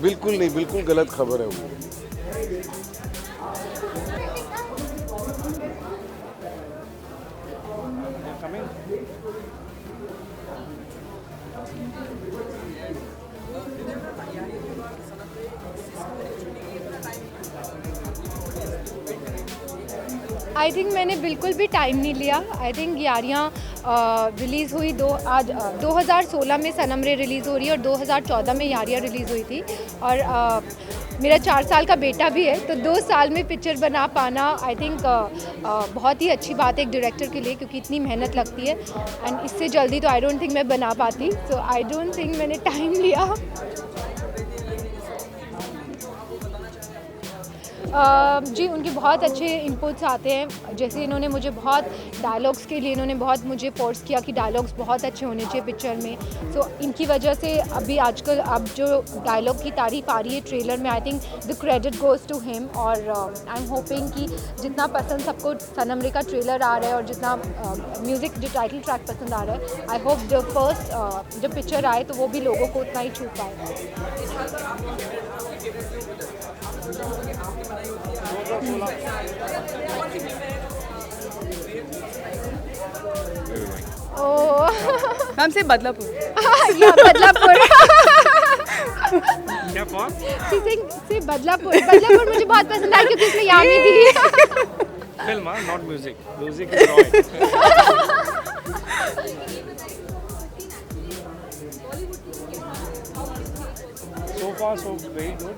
बिल्कुल नहीं, बिल्कुल गलत खबर है वो. आई थिंक मैंने बिल्कुल भी टाइम नहीं लिया. आई थिंक यारियाँ रिलीज़ हुई 2016 में सनम रे रिलीज़ हो रही है और 2014 में यारियाँ रिलीज़ हुई थी. और मेरा 4 साल का बेटा भी है, तो 2 साल में पिक्चर बना पाना आई थिंक बहुत ही अच्छी बात है एक डायरेक्टर के लिए, क्योंकि इतनी मेहनत लगती है. एंड इससे जल्दी तो आई डोंट थिंक मैं बना पाती. सो आई डोंट थिंक मैंने टाइम लिया. जी उनके बहुत अच्छे इनपुट्स आते हैं. जैसे इन्होंने मुझे बहुत डायलॉग्स के लिए इन्होंने बहुत मुझे फोर्स किया कि डायलॉग्स बहुत अच्छे होने चाहिए पिक्चर में. सो इनकी वजह से अभी आजकल अब जो डायलॉग की तारीफ आ रही है ट्रेलर में, I think the credit goes to him. और आई एम होपिंग कि जितना पसंद सबको सनम रे का ट्रेलर आ रहा है और जितना म्यूज़िक जो टाइटल ट्रैक पसंद आ रहा है, आई होप द फर्स्ट जब पिक्चर आए तो वो भी लोगों को उतना ही छू पाए. मैम से बदलापुर. बदलापुर. क्या कौन? से बदलापुर मुझे बहुत पसंद आई क्योंकि इसमें यामी थी. Film not music. Music is royal. So far, so very good.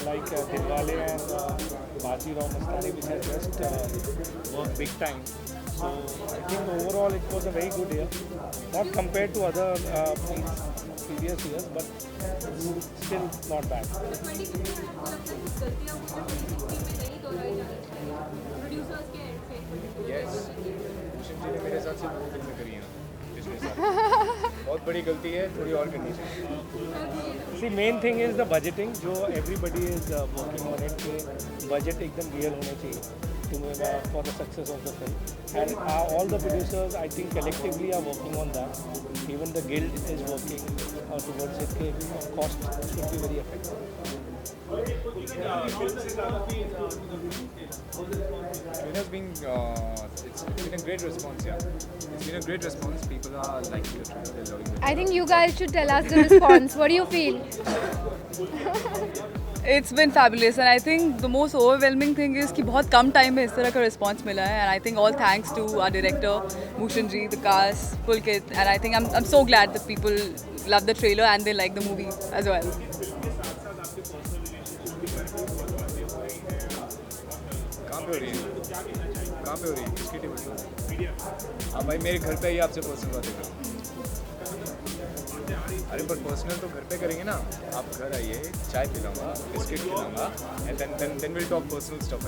Like Dilwale and Baji Rao Mastani, which has just worked big time. So I think overall it was a very good year. Not compared to other previous years, but still not bad. Yes. Bhushan ji ने मेरे साथ से 2 फिल्में करी हैं पिछले साल. बहुत बड़ी गलती है, थोड़ी और करनी चाहिए. See, main thing is the budgeting. जो everybody is working on it. कि budget एकदम real होने चाहिए for the success of the film. And all the producers, I think, collectively are working on that. Even the guild is working towards it. कि cost should be very effective. Trailer's been it's been a great response. Yeah, it's been a great response. People are liking the trailer. They're loving it. I think you guys should tell us the response. What do you feel? It's been fabulous, and I think the most overwhelming thing is कि बहुत कम टाइम में इस तरह का response मिला है. And I think all thanks to our director Bhushan ji, the cast, Pulkit, and I think I'm so glad that people love the trailer and they like the movie as well. कहाँ पे हो रही है? किसकी टेबल पे? हाँ भाई, मेरे घर पे ही आपसे पर्सनल बातें करो. अरे पर पर्सनल तो घर पे करेंगे ना, आप घर आइए, चाय पिलाऊंगा, बिस्किट खिलाऊंगा, and then will talk personal stuff.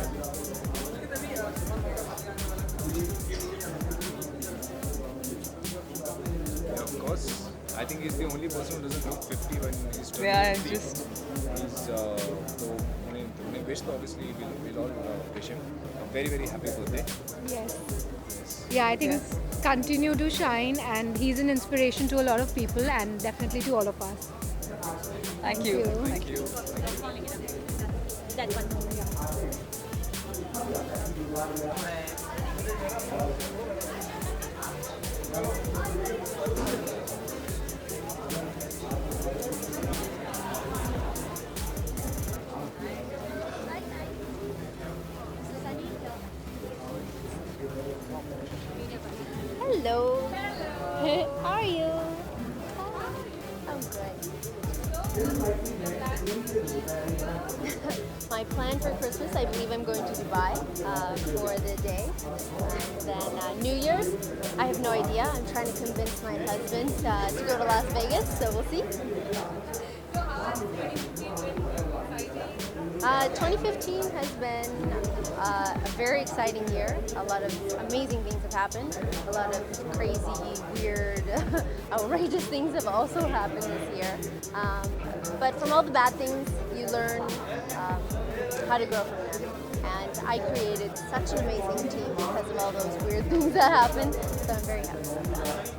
Of course, I think he's the only person who doesn't look 50 when he's 20. Yeah, He's तो उन्हें wish तो obviously we'll all wish him a very very happy birthday. Yes. Yeah, I think continue to shine, and he's an inspiration to a lot of people and definitely to all of us. Thank you. Thank you. That one. Hello. How are you? I'm good. My plan for Christmas, I believe I'm going to Dubai for the day. And then New Year's, I have no idea. I'm trying to convince my husband to go to Las Vegas, so we'll see. 2015 has been a very exciting year. A lot of amazing things have happened. A lot of crazy, weird, outrageous things have also happened this year. But from all the bad things, you learn how to grow from them. And I created such an amazing team because of all those weird things that happened. So I'm very happy with that.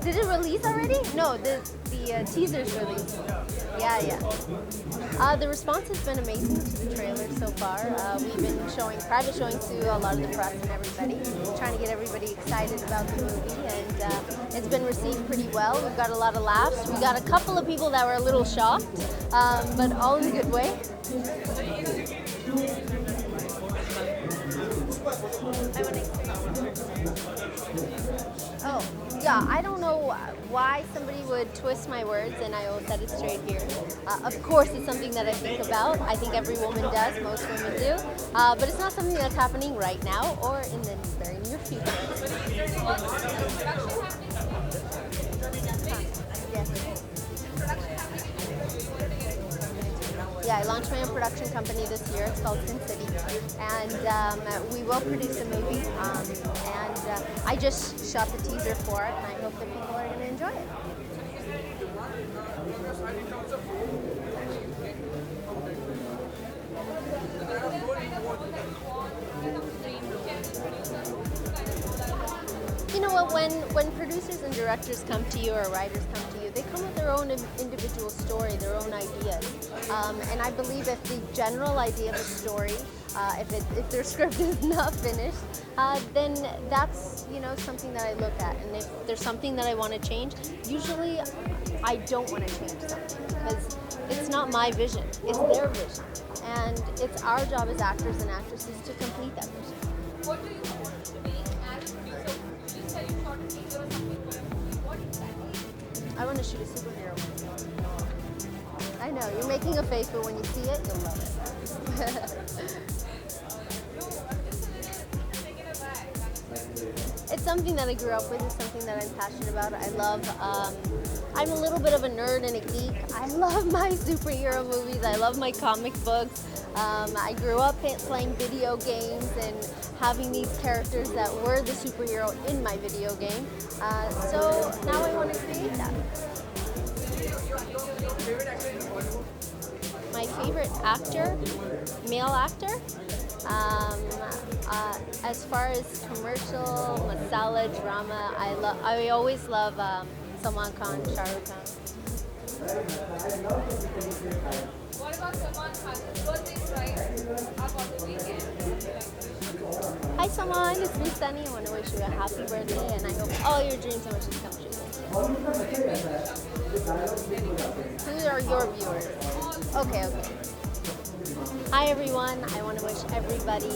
Did it release already? No, the teaser's released. Yeah. The response has been amazing to the trailer so far. We've been showing private showings to a lot of the press and everybody, trying to get everybody excited about the movie, and it's been received pretty well. We've got a lot of laughs. We got a couple of people that were a little shocked, but all in a good way. Oh, yeah, I don't know why somebody would twist my words, and I will set it straight here. Of course, it's something that I think about. I think every woman does, most women do. But it's not something that's happening right now or in the very near future. Yeah, I launched my own production company this year. It's called Sin City, and we will produce a movie. And I just shot the teaser for it, and I hope that people are going to enjoy it. You know what, when producers and directors come to you or writers come to you, they come with their own individual story, their own ideas. And I believe if the general idea of a story, if their script is not finished, then that's, you know, something that I look at. And if there's something that I want to change, usually I don't want to change something because it's not my vision, it's their vision. And it's our job as actors and actresses to complete that vision. What do you want to make as a producer? You just said you shot a teaser or something for a movie. What exactly? I want to shoot a superhero movie. I know, you're making a face, but when you see it, you'll love it. It's something that I grew up with. It's something that I'm passionate about. I love, I'm a little bit of a nerd and a geek. I love my superhero movies. I love my comic books. I grew up playing video games and having these characters that were the superhero in my video game. So now I want to create that. My favorite actor, male actor? As far as commercial, masala, drama, I always love Salman Khan, Shah Rukh Khan. What about Salman Khan? His birthday is right up on the weekend. Hi Salman, it's me Sunny. I want to wish you a happy birthday and I hope all your dreams and wishes come true. Who are your viewers? Okay. Hi everyone, I want to wish everybody a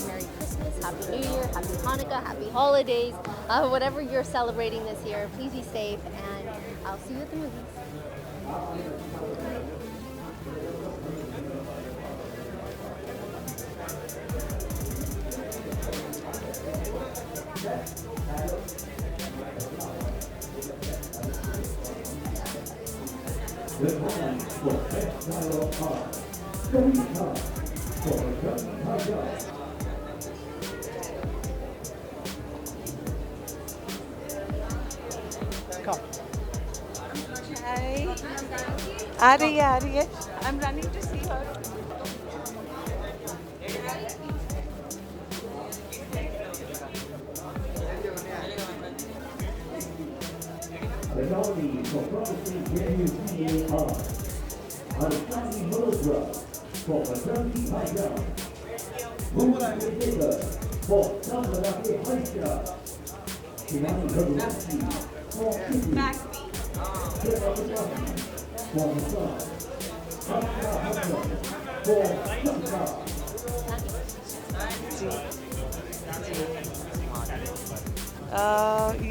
Merry Christmas, Happy New Year, Happy Hanukkah, Happy Holidays, whatever you're celebrating this year. Please be safe and I'll see you at the movies. Hi. आ रही है. I'm running to see her.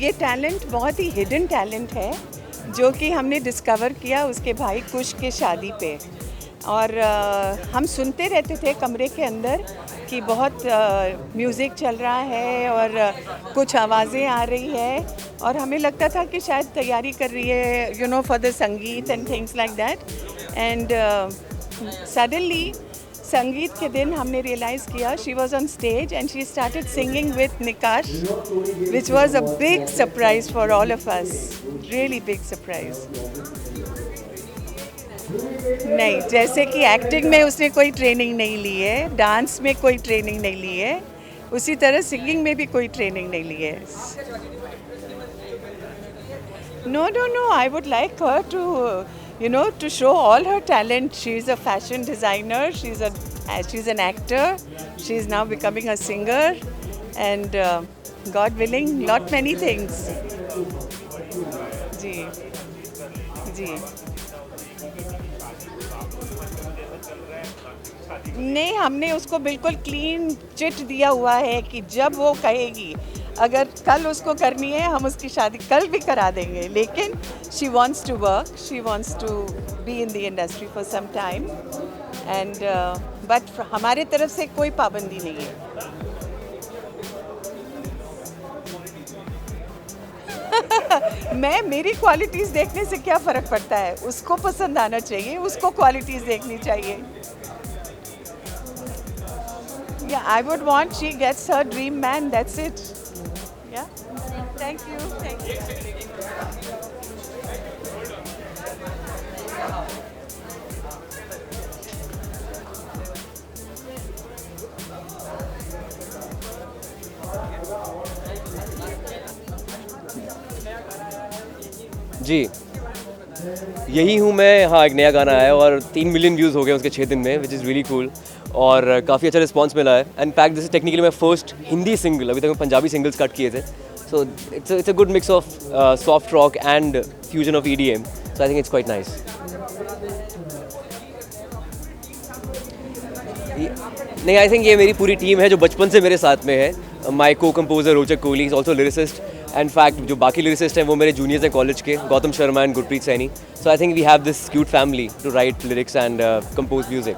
ये टैलेंट बहुत ही हिडन टैलेंट है जो कि हमने डिस्कवर किया उसके भाई कुश के शादी पे। और हम सुनते रहते थे कमरे के अंदर कि बहुत म्यूज़िक चल रहा है और कुछ आवाज़ें आ रही है और हमें लगता था कि शायद तैयारी कर रही है you know for the sangeet and things like that. And suddenly sangeet के दिन हमने रियलाइज़ किया she was on stage and she started singing with Nikash which was a big surprise for all of us, really big surprise. नहीं, जैसे कि एक्टिंग में उसने कोई ट्रेनिंग नहीं ली है, डांस में कोई ट्रेनिंग नहीं ली है, उसी तरह सिंगिंग में भी कोई ट्रेनिंग नहीं ली है। No, I would like her to, you know, to show all her talent. She's a fashion designer, she's an actor, she's now becoming a singer and God willing, lot many things. जी, जी। नहीं, हमने उसको बिल्कुल क्लीन चिट दिया हुआ है कि जब वो कहेगी अगर कल उसको करनी है हम उसकी शादी कल भी करा देंगे, लेकिन she wants to work, she wants to be in the industry for some time and but हमारे तरफ से कोई पाबंदी नहीं है। मेरी क्वालिटीज़ देखने से क्या फ़र्क पड़ता है, उसको पसंद आना चाहिए, उसको क्वालिटीज़ देखनी चाहिए। Yeah, I would want she gets her dream man, that's it. Yeah. Thank you. Thank you. जी, यही हूँ मैं। हाँ, एक नया गाना आया है और 3 मिलियन व्यूज़ हो गए उसके 6 दिन में, विच इज़ रियली कूल और काफ़ी अच्छा रिस्पांस मिला है। And fact this is technically my first Hindi single, अभी तक मैं पंजाबी सिंगल्स कट किए थे। So it's a good mix of soft rock and fusion of EDM, so I think it's quite nice. नहीं, आई थिंक ये मेरी पूरी टीम है जो बचपन से मेरे साथ में है। माई को कंपोजर रोचक Kohli is also lyricist and fact जो बाकी लिरिसिस्ट हैं वो मेरे जूनियर्स हैं कॉलेज के, Gautam Sharma and Gurpreet Saini. So I think we have this cute family to write lyrics and compose music.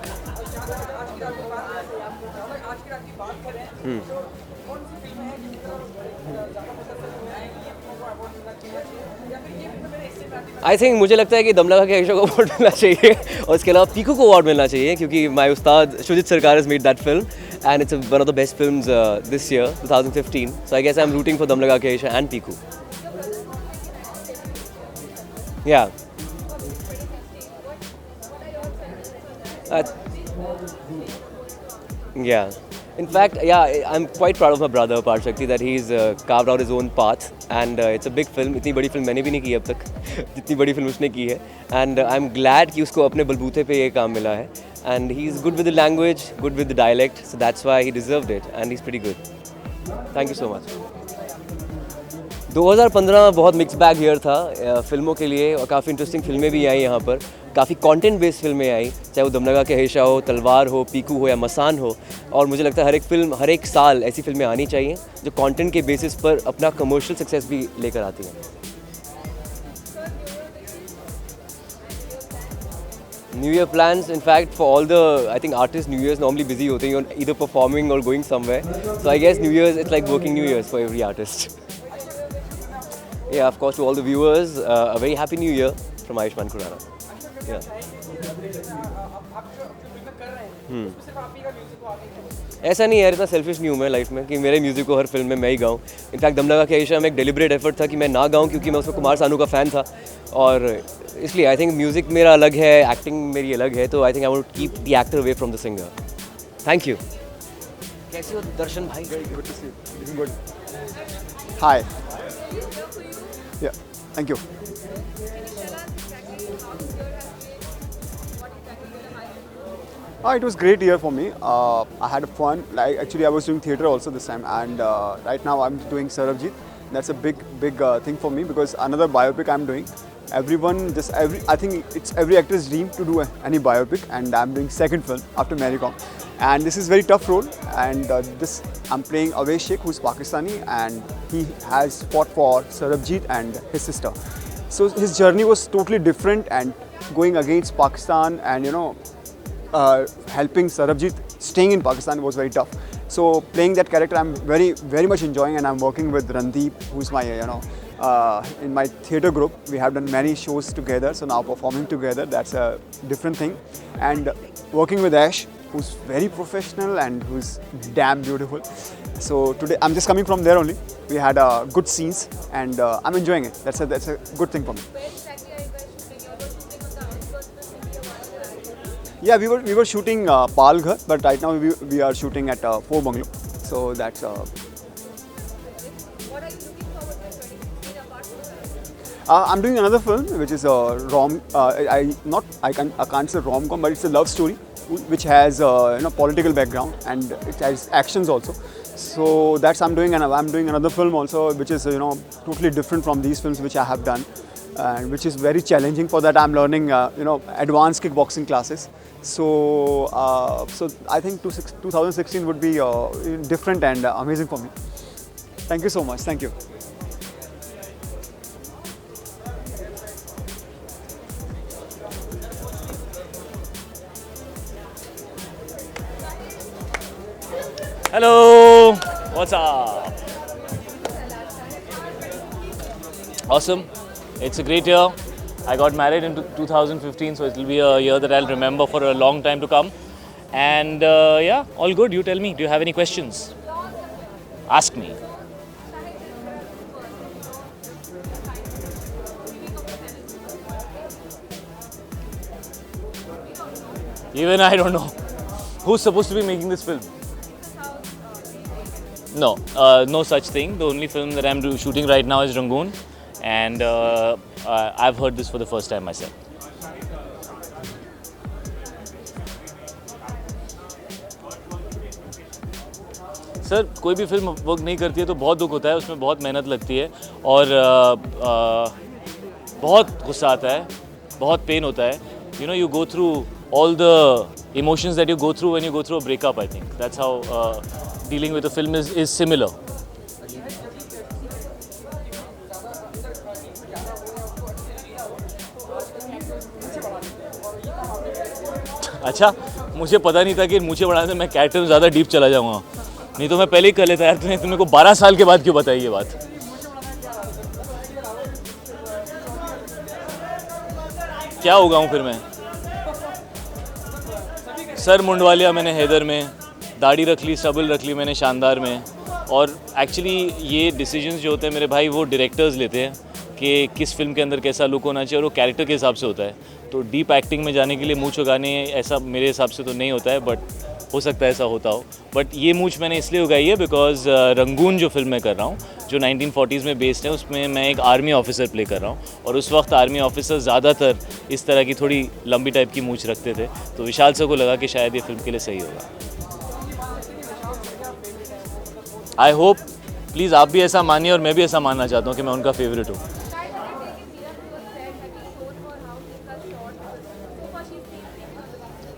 I think मुझे लगता है कि दम लगा के हरीशा को अवार्ड मिलना चाहिए और उसके अलावा पीकू को अवार्ड मिलना चाहिए क्योंकि माय उस्ताद शुजित सरकार has made that film and it's one of the best films this year 2015, so I guess I'm rooting for दम लगा के Harisha and Piku. Yeah. Yeah. In fact, yeah, I'm quite proud of my brother Parshakti that he's carved out his own path and it's a big film. इतनी बड़ी फिल्म मैंने भी नहीं की अब तक जितनी बड़ी फिल्म उसने की है and I'm glad कि उसको अपने बलबूते पे ये काम मिला है and he's good with the language, good with the dialect, so that's why he deserved it and he's pretty good. Thank you so much. 2015 बहुत मिक्स बैग ईयर था फिल्मों के लिए और काफ़ी इंटरेस्टिंग फिल्में भी आई यहाँ पर, काफ़ी कंटेंट बेस्ड फिल्में आई, चाहे वो दम लगा के हरीशा हो, तलवार हो, पीकू हो या मसान हो। और मुझे लगता है हर एक फिल्म हर एक साल ऐसी फिल्में आनी चाहिए जो कंटेंट के बेसिस पर अपना कमर्शियल सक्सेस भी लेकर आती हैं। New year plans in fact for all the I think artist new years normally busy होते हैं ईदर परफॉर्मिंग और going somewhere, so I guess new years it's like working new years for every artist. Yeah, of course, to all the viewers, a very happy new year from Ayushmann Khurrana. Yeah. ऐसा नहीं यार, इतना सेल्फिश नहीं हूँ मैं लाइफ में कि मेरे म्यूज़िक को हर फिल्म में मैं ही गाऊँ। इनफैक्ट दम लगा के आयशा में एक डेलिब्रेट एफर्ट था कि मैं ना गाऊँ, क्योंकि मैं उसमें कुमार सानू का फ़ैन था, और इसलिए आई थिंक म्यूज़िक मेरा अलग है, एक्टिंग मेरी अलग है, तो I think I want to keep the actor away from the singer. Thank you. कैसे हो दर्शन भाई? Good to see you. Good. Hi. Yeah. Thank you. It was great year for me. I had fun. Like actually, I was doing theatre also this time, and right now I'm doing Sarabjit. That's a big thing for me because another biopic I'm doing. I think it's every actor's dream to do any biopic, and I'm doing second film after Maricom. And this is very tough role, and I'm playing Avesh Sheikh, who's Pakistani, and he has fought for Sarabjit and his sister. So his journey was totally different, and going against Pakistan and helping Sarabjit staying in Pakistan was very tough. So playing that character, I'm very much enjoying, and I'm working with Randeep, who's my in my theatre group. We have done many shows together, so now performing together, that's a different thing. And working with Ash, who's very professional and who's damn beautiful. So today, I'm just coming from there only. We had good scenes, and I'm enjoying it. That's a good thing for me. Yeah, we were shooting Palghar, but right now we are shooting at Fort Bungalow. So that's. I'm doing another film, which is a I can't say rom-com, but it's a love story, which has political background, and it has actions also. So that's I'm doing, and I'm doing another film also, which is totally different from these films which I have done, and which is very challenging. For that, I'm learning advanced kickboxing classes. So I think 2016 would be different and amazing for me. Thank you so much. Thank you. Hello, what's up? Awesome, it's a great year. I got married in 2015, so it will be a year that I'll remember for a long time to come. And yeah, all good. You tell me, do you have any questions? Ask me. Even I don't know. Who's supposed to be making this film? No, no such thing. The only film that I'm shooting right now is Rangoon, and I've heard this for the first time myself. Sir, कोई भी फिल्म वर्क नहीं करती है तो बहुत दुख होता है, उसमें बहुत मेहनत लगती है और बहुत गुस्सा आता है, बहुत पेन होता है. You know, you go through all the emotions that you go through when you go through a breakup. I think that's how dealing with a film is similar. अच्छा, मुझे पता नहीं था कि मूछें बढ़ाने से मैं कैरेक्टर में ज़्यादा डीप चला जाऊँगा, नहीं तो मैं पहले ही कर लेता यार. तूने मेरे को 12 साल के बाद क्यों बताई ये बात? क्या होगा हूँ फिर मैं? सर मुंडवा लिया मैंने हैदर में, दाढ़ी रख ली, स्टबल रख ली मैंने शानदार में. और एक्चुअली ये डिसीजंस जो होते हैं मेरे भाई वो डायरेक्टर्स लेते हैं कि किस फिल्म के अंदर कैसा लुक होना चाहिए, और वो कैरेक्टर के हिसाब से होता है. तो डीप एक्टिंग में जाने के लिए मूंछ उगाने ऐसा मेरे हिसाब से तो नहीं होता है, बट हो सकता है ऐसा होता हो. बट ये मूंछ मैंने इसलिए उगाई है बिकॉज रंगून जो फिल्म मैं कर रहा हूँ, जो 1940s में बेस्ड है, उसमें मैं एक आर्मी ऑफिसर प्ले कर रहा हूँ. और उस वक्त आर्मी ऑफिसर ज़्यादातर इस तरह की थोड़ी लंबी टाइप की मूंछ रखते थे, तो विशाल सर को लगा कि शायद ये फिल्म के लिए सही होगा. आई होप, प्लीज़ आप भी ऐसा मानिए और मैं भी ऐसा मानना चाहता हूँ कि मैं उनका फेवरेट हूँ.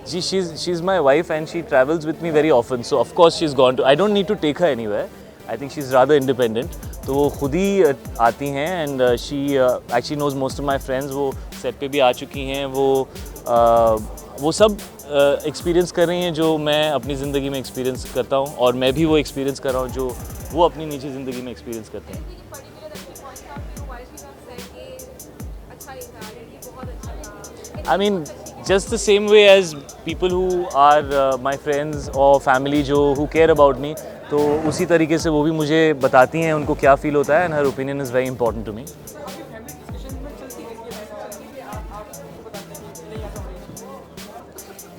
She's my wife and she travels with me very often, so of course she's gone to. I don't need to take her anywhere. I think she's rather independent. तो वो खुद ही आती हैं and she actually knows most of my friends. वो set पे भी आ चुकी हैं. वो सब experience कर रही हैं जो मैं अपनी ज़िंदगी में experience करता हूँ, और मैं भी वो experience कर रहा हूँ जो वो अपनी निजी ज़िंदगी में experience करते हैं. I mean, just the same way as people who are my friends or family जो who care about me, तो उसी तरीके से वो भी मुझे बताती हैं उनको क्या फील होता है, and her opinion is very important to me.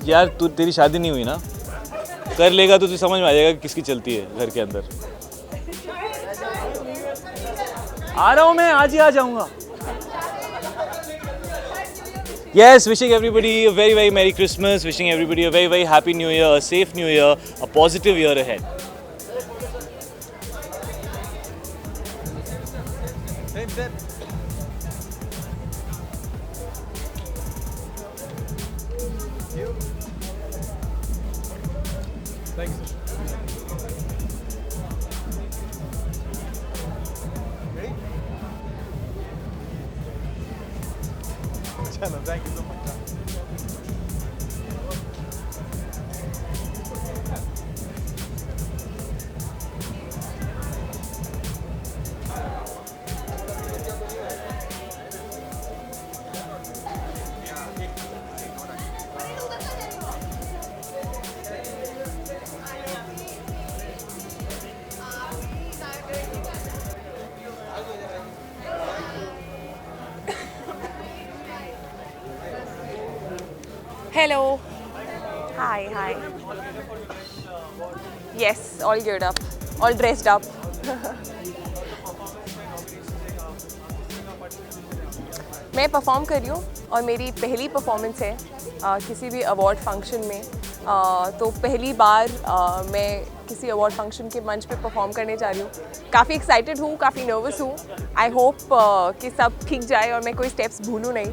यार तू तेरी शादी नहीं हुई ना, कर लेगा तो तुझे समझ में आ जाएगा किसकी चलती है घर के अंदर. आ रहा हूँ मैं, आज ही आ जाऊँगा. Yes, wishing everybody a very, very Merry Christmas, wishing everybody a very, very Happy New Year, a safe New Year, a positive year ahead. Thanks. Chalo, thank you so much. Hello. Hi. Yes, all geared up, all dressed up. मैं परफॉर्म कर रही हूँ और मेरी पहली परफॉर्मेंस है किसी भी अवार्ड फंक्शन में. तो पहली बार मैं किसी अवार्ड फंक्शन के मंच पे परफॉर्म करने जा रही हूँ. काफ़ी एक्साइटेड हूँ, काफ़ी नर्वस हूँ. आई होप कि सब ठीक जाए और मैं कोई स्टेप्स भूलूँ नहीं.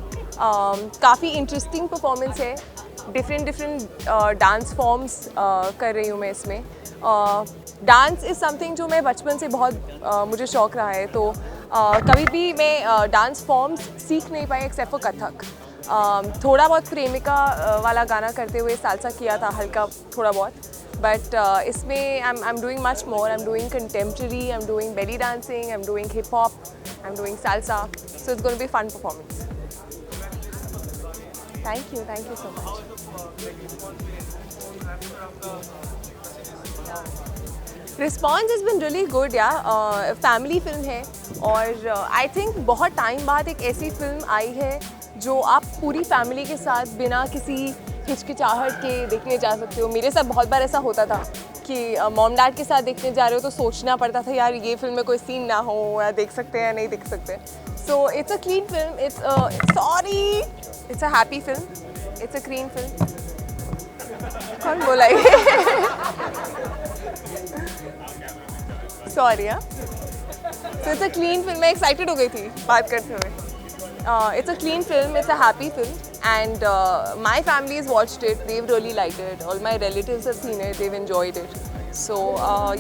काफ़ी इंटरेस्टिंग परफॉर्मेंस है. डिफरेंट डांस फॉर्म्स कर रही हूँ मैं इसमें. डांस इज़ समथिंग जो मैं बचपन से बहुत मुझे शौक़ रहा है. तो कभी भी मैं डांस फॉर्म्स सीख नहीं पाई एक्सेप्ट फॉर कथक. थोड़ा बहुत प्रेमिका वाला गाना करते हुए सालसा किया था, हल्का थोड़ा बहुत. बट इसमें I am doing much more. I am doing contemporary, I am doing belly dancing, I am doing hip hop, I am doing salsa. So it's going to be fun performance. Thank you so much. Response has been really good, yeah. Family film है और आई थिंक बहुत टाइम बाद एक ऐसी फिल्म आई है जो आप पूरी फैमिली के साथ बिना किसी हिचकिचाहट के देखने जा सकते हो. मेरे साथ बहुत बार ऐसा होता था कि मॉम डैड के साथ देखने जा रहे हो तो सोचना पड़ता था यार ये फिल्म में कोई सीन ना हो, या देख सकते हैं या नहीं देख सकते. So it's a clean film. It's a happy film. It's a clean film. कौन बोला ये? Sorry. So it's a clean film. मैं एक्साइटेड हो गई थी बात करते हुए. It's a clean film, it's a happy film, and my family has watched it. They've really liked it. All my relatives have seen it. They've enjoyed it. So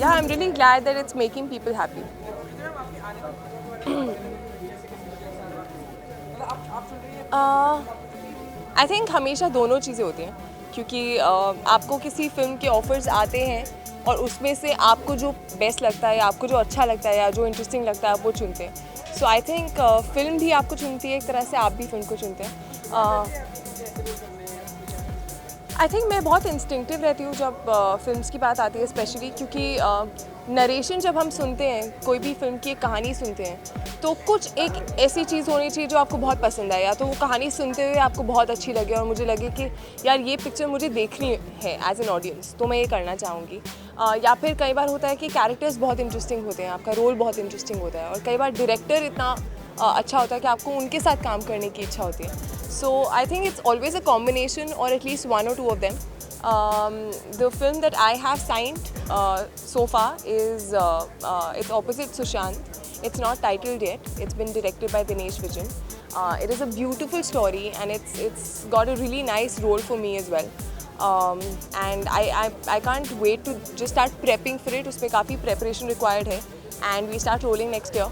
yeah, I'm really glad that it's making people happy. I think हमेशा दोनों चीज़ें होती हैं क्योंकि आपको किसी फिल्म के ऑफर्स आते हैं और उसमें से आपको जो बेस्ट लगता है या आपको जो अच्छा लगता है या जो इंटरेस्टिंग लगता है आप वो चुनते हैं. सो आई थिंक फिल्म भी आपको चुनती है एक तरह से, आप भी फिल्म को चुनते हैं. आई थिंक मैं बहुत इंस्टिंक्टिव रहती हूँ जब फिल्म्स की बात आती है, स्पेशली क्योंकि नरेशन जब हम सुनते हैं, कोई भी फिल्म की एक कहानी सुनते हैं, तो कुछ एक ऐसी चीज़ होनी चाहिए जो आपको बहुत पसंद आए. या तो वो कहानी सुनते हुए आपको बहुत अच्छी लगे और मुझे लगे कि यार ये पिक्चर मुझे देखनी है एज एन ऑडियंस, तो मैं ये करना चाहूँगी. या फिर कई बार होता है कि कैरेक्टर्स बहुत इंटरेस्टिंग होते हैं, आपका रोल बहुत इंटरेस्टिंग होता है, और कई बार डायरेक्टर इतना अच्छा होता है कि आपको उनके साथ काम करने की इच्छा होती है. So I think it's always a combination और एटलीस्ट वन और two of them. The film that I have signed so far is it's opposite Sushant. It's not titled yet. It's been directed by Dinesh Vijan. It is a beautiful story and it's got a really nice role for me as well. And I can't wait to just start prepping for it. उसमें काफ़ी preparation required है, and we start rolling next year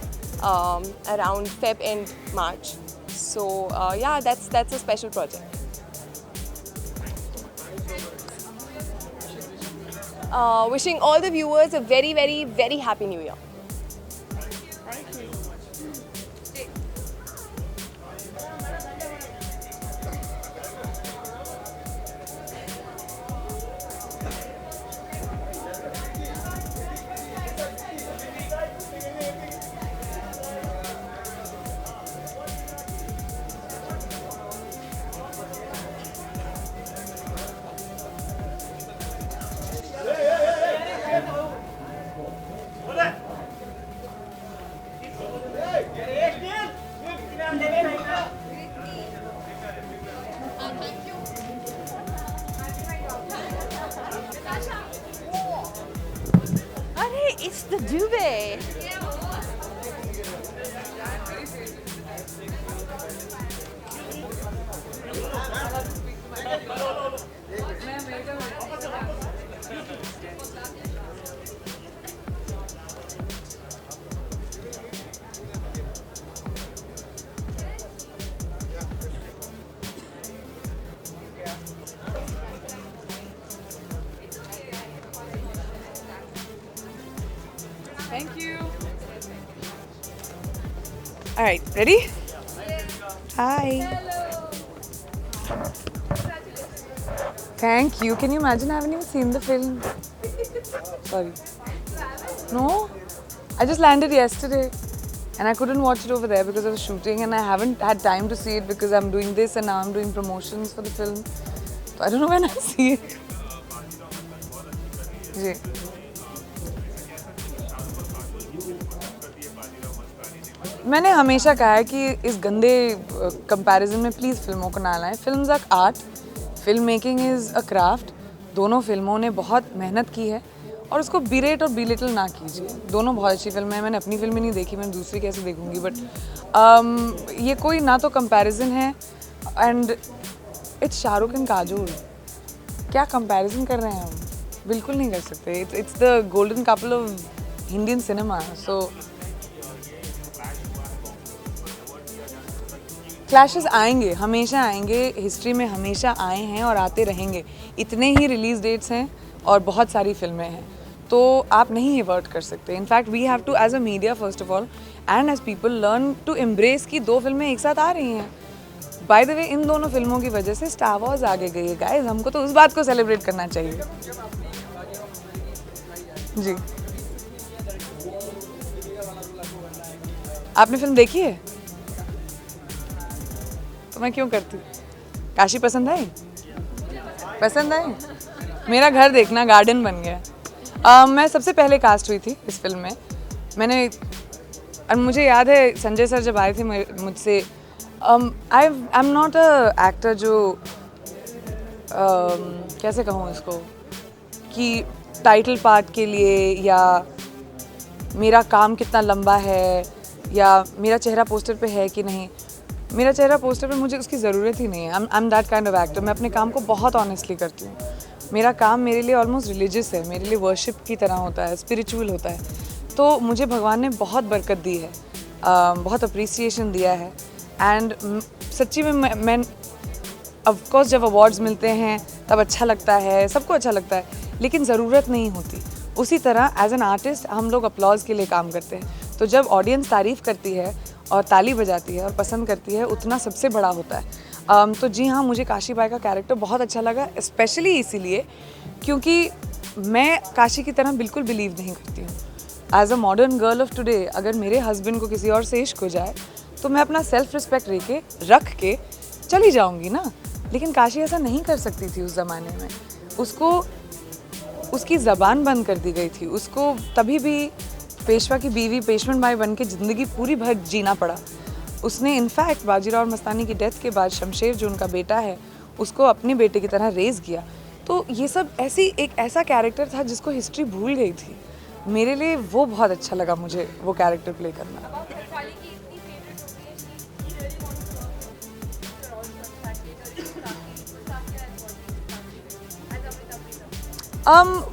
around Feb and March. So yeah, that's a special project. Wishing all the viewers a very, very, very happy New Year. Thank you. Mr. Dubey. Thank you. All right, ready? Hi. Thank you. Can you imagine? I haven't even seen the film. Sorry. No? I just landed yesterday and I couldn't watch it over there because I was shooting and I haven't had time to see it because I'm doing this and now I'm doing promotions for the film. So I don't know when I'll see it. जी. मैंने हमेशा कहा है कि इस गंदे कंपैरिजन में प्लीज़ फिल्मों को ना लाएं. Films are art, film making is a craft. दोनों फिल्मों ने बहुत मेहनत की है और उसको बिरेट और बिलिटल ना कीजिए. दोनों बहुत अच्छी फिल्में हैं. मैंने अपनी फिल्में नहीं देखी, मैं दूसरी कैसे देखूंगी. बट ये कोई ना तो कंपैरिजन है and it's Shahrukh and Kajol. क्या कंपैरिजन कर रहे हैं हम? बिल्कुल नहीं कर सकते. It's the golden couple of Indian cinema. So clashes आएंगे, हमेशा आएंगे. हिस्ट्री में हमेशा आए हैं और आते रहेंगे. इतने ही रिलीज डेट्स हैं और बहुत सारी फिल्में हैं, तो आप नहीं एवर्ट कर सकते. In fact we have to as a media first of all and as people learn to embrace कि 2 फिल्में एक साथ आ रही हैं. बाय द वे इन दोनों फिल्मों की वजह से स्टार वॉर्स आगे गई है गाइस. हमको तो उस बात को सेलिब्रेट करना चाहिए. जी, आपने फिल्म देखी है? तो मैं क्यों करती. काशी पसंद आई? पसंद आई? मेरा घर देखना गार्डन बन गया. मैं सबसे पहले कास्ट हुई थी इस फिल्म में. मैंने मुझे याद है संजय सर जब आए थे मुझसे, I am not a actor जो कैसे कहूँ इसको कि टाइटल पार्ट के लिए या मेरा काम कितना लंबा है या मेरा चेहरा पोस्टर पे है कि नहीं. मेरा चेहरा पोस्टर पे मुझे उसकी ज़रूरत ही नहीं है. I am that kind of actor. मैं अपने काम को बहुत ऑनेस्टली करती हूँ. मेरा काम मेरे लिए ऑलमोस्ट रिलीजियस है. मेरे लिए वर्शिप की तरह होता है, स्पिरिचुअल होता है. तो मुझे भगवान ने बहुत बरकत दी है, बहुत अप्रिसिएशन दिया है. एंड सच्ची में मैं ऑफकोर्स जब अवार्ड्स मिलते हैं तब अच्छा लगता है, सबको अच्छा लगता है, लेकिन ज़रूरत नहीं होती. उसी तरह एज एन आर्टिस्ट हम लोग अपलॉज के लिए काम करते हैं. तो जब ऑडियंस तारीफ़ करती है और ताली बजाती है और पसंद करती है, उतना सबसे बड़ा होता है. तो जी हाँ, मुझे काशी बाई का कैरेक्टर बहुत अच्छा लगा, स्पेशली इसीलिए क्योंकि मैं काशी की तरह बिल्कुल बिलीव नहीं करती हूँ. As a modern girl of today अगर मेरे हस्बैंड को किसी और से इश्क हो जाए तो मैं अपना सेल्फ रिस्पेक्ट रख के चली जाऊँगी ना. लेकिन काशी ऐसा नहीं कर सकती थी उस ज़माने में. उसको उसकी ज़बान बंद कर दी गई थी. उसको तभी भी पेशवा की बीवी पेशवन बाई बन के ज़िंदगी पूरी भर जीना पड़ा. उसने इनफैक्ट बाजीराव मस्तानी की डेथ के बाद शमशेर जो उनका बेटा है उसको अपने बेटे की तरह रेज़ किया. तो ये सब एक ऐसा कैरेक्टर था जिसको हिस्ट्री भूल गई थी. मेरे लिए वो बहुत अच्छा लगा मुझे वो कैरेक्टर प्ले करना.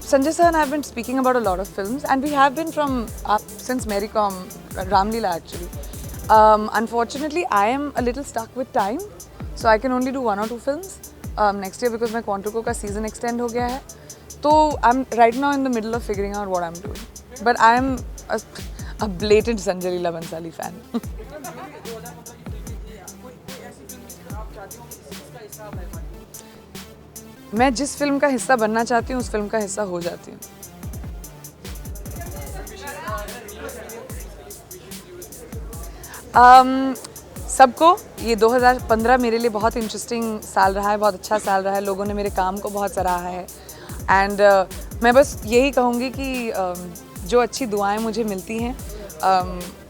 Sanjay sir and I have been speaking about a lot of films and we have been from since Mary Kom, Ramleela actually. Unfortunately, I am a little stuck with time, so I can only do 1 or 2 films next year because my Quantico का season extend हो गया है. तो I'm right now in the middle of figuring out what I'm doing. But I am a blatant Sanjay Leela Bhansali fan. मैं जिस फिल्म का हिस्सा बनना चाहती हूँ उस फिल्म का हिस्सा हो जाती हूँ. सबको ये 2015 मेरे लिए बहुत इंटरेस्टिंग साल रहा है, बहुत अच्छा साल रहा है. लोगों ने मेरे काम को बहुत सराहा है एंड मैं बस यही कहूँगी कि जो अच्छी दुआएं मुझे मिलती हैं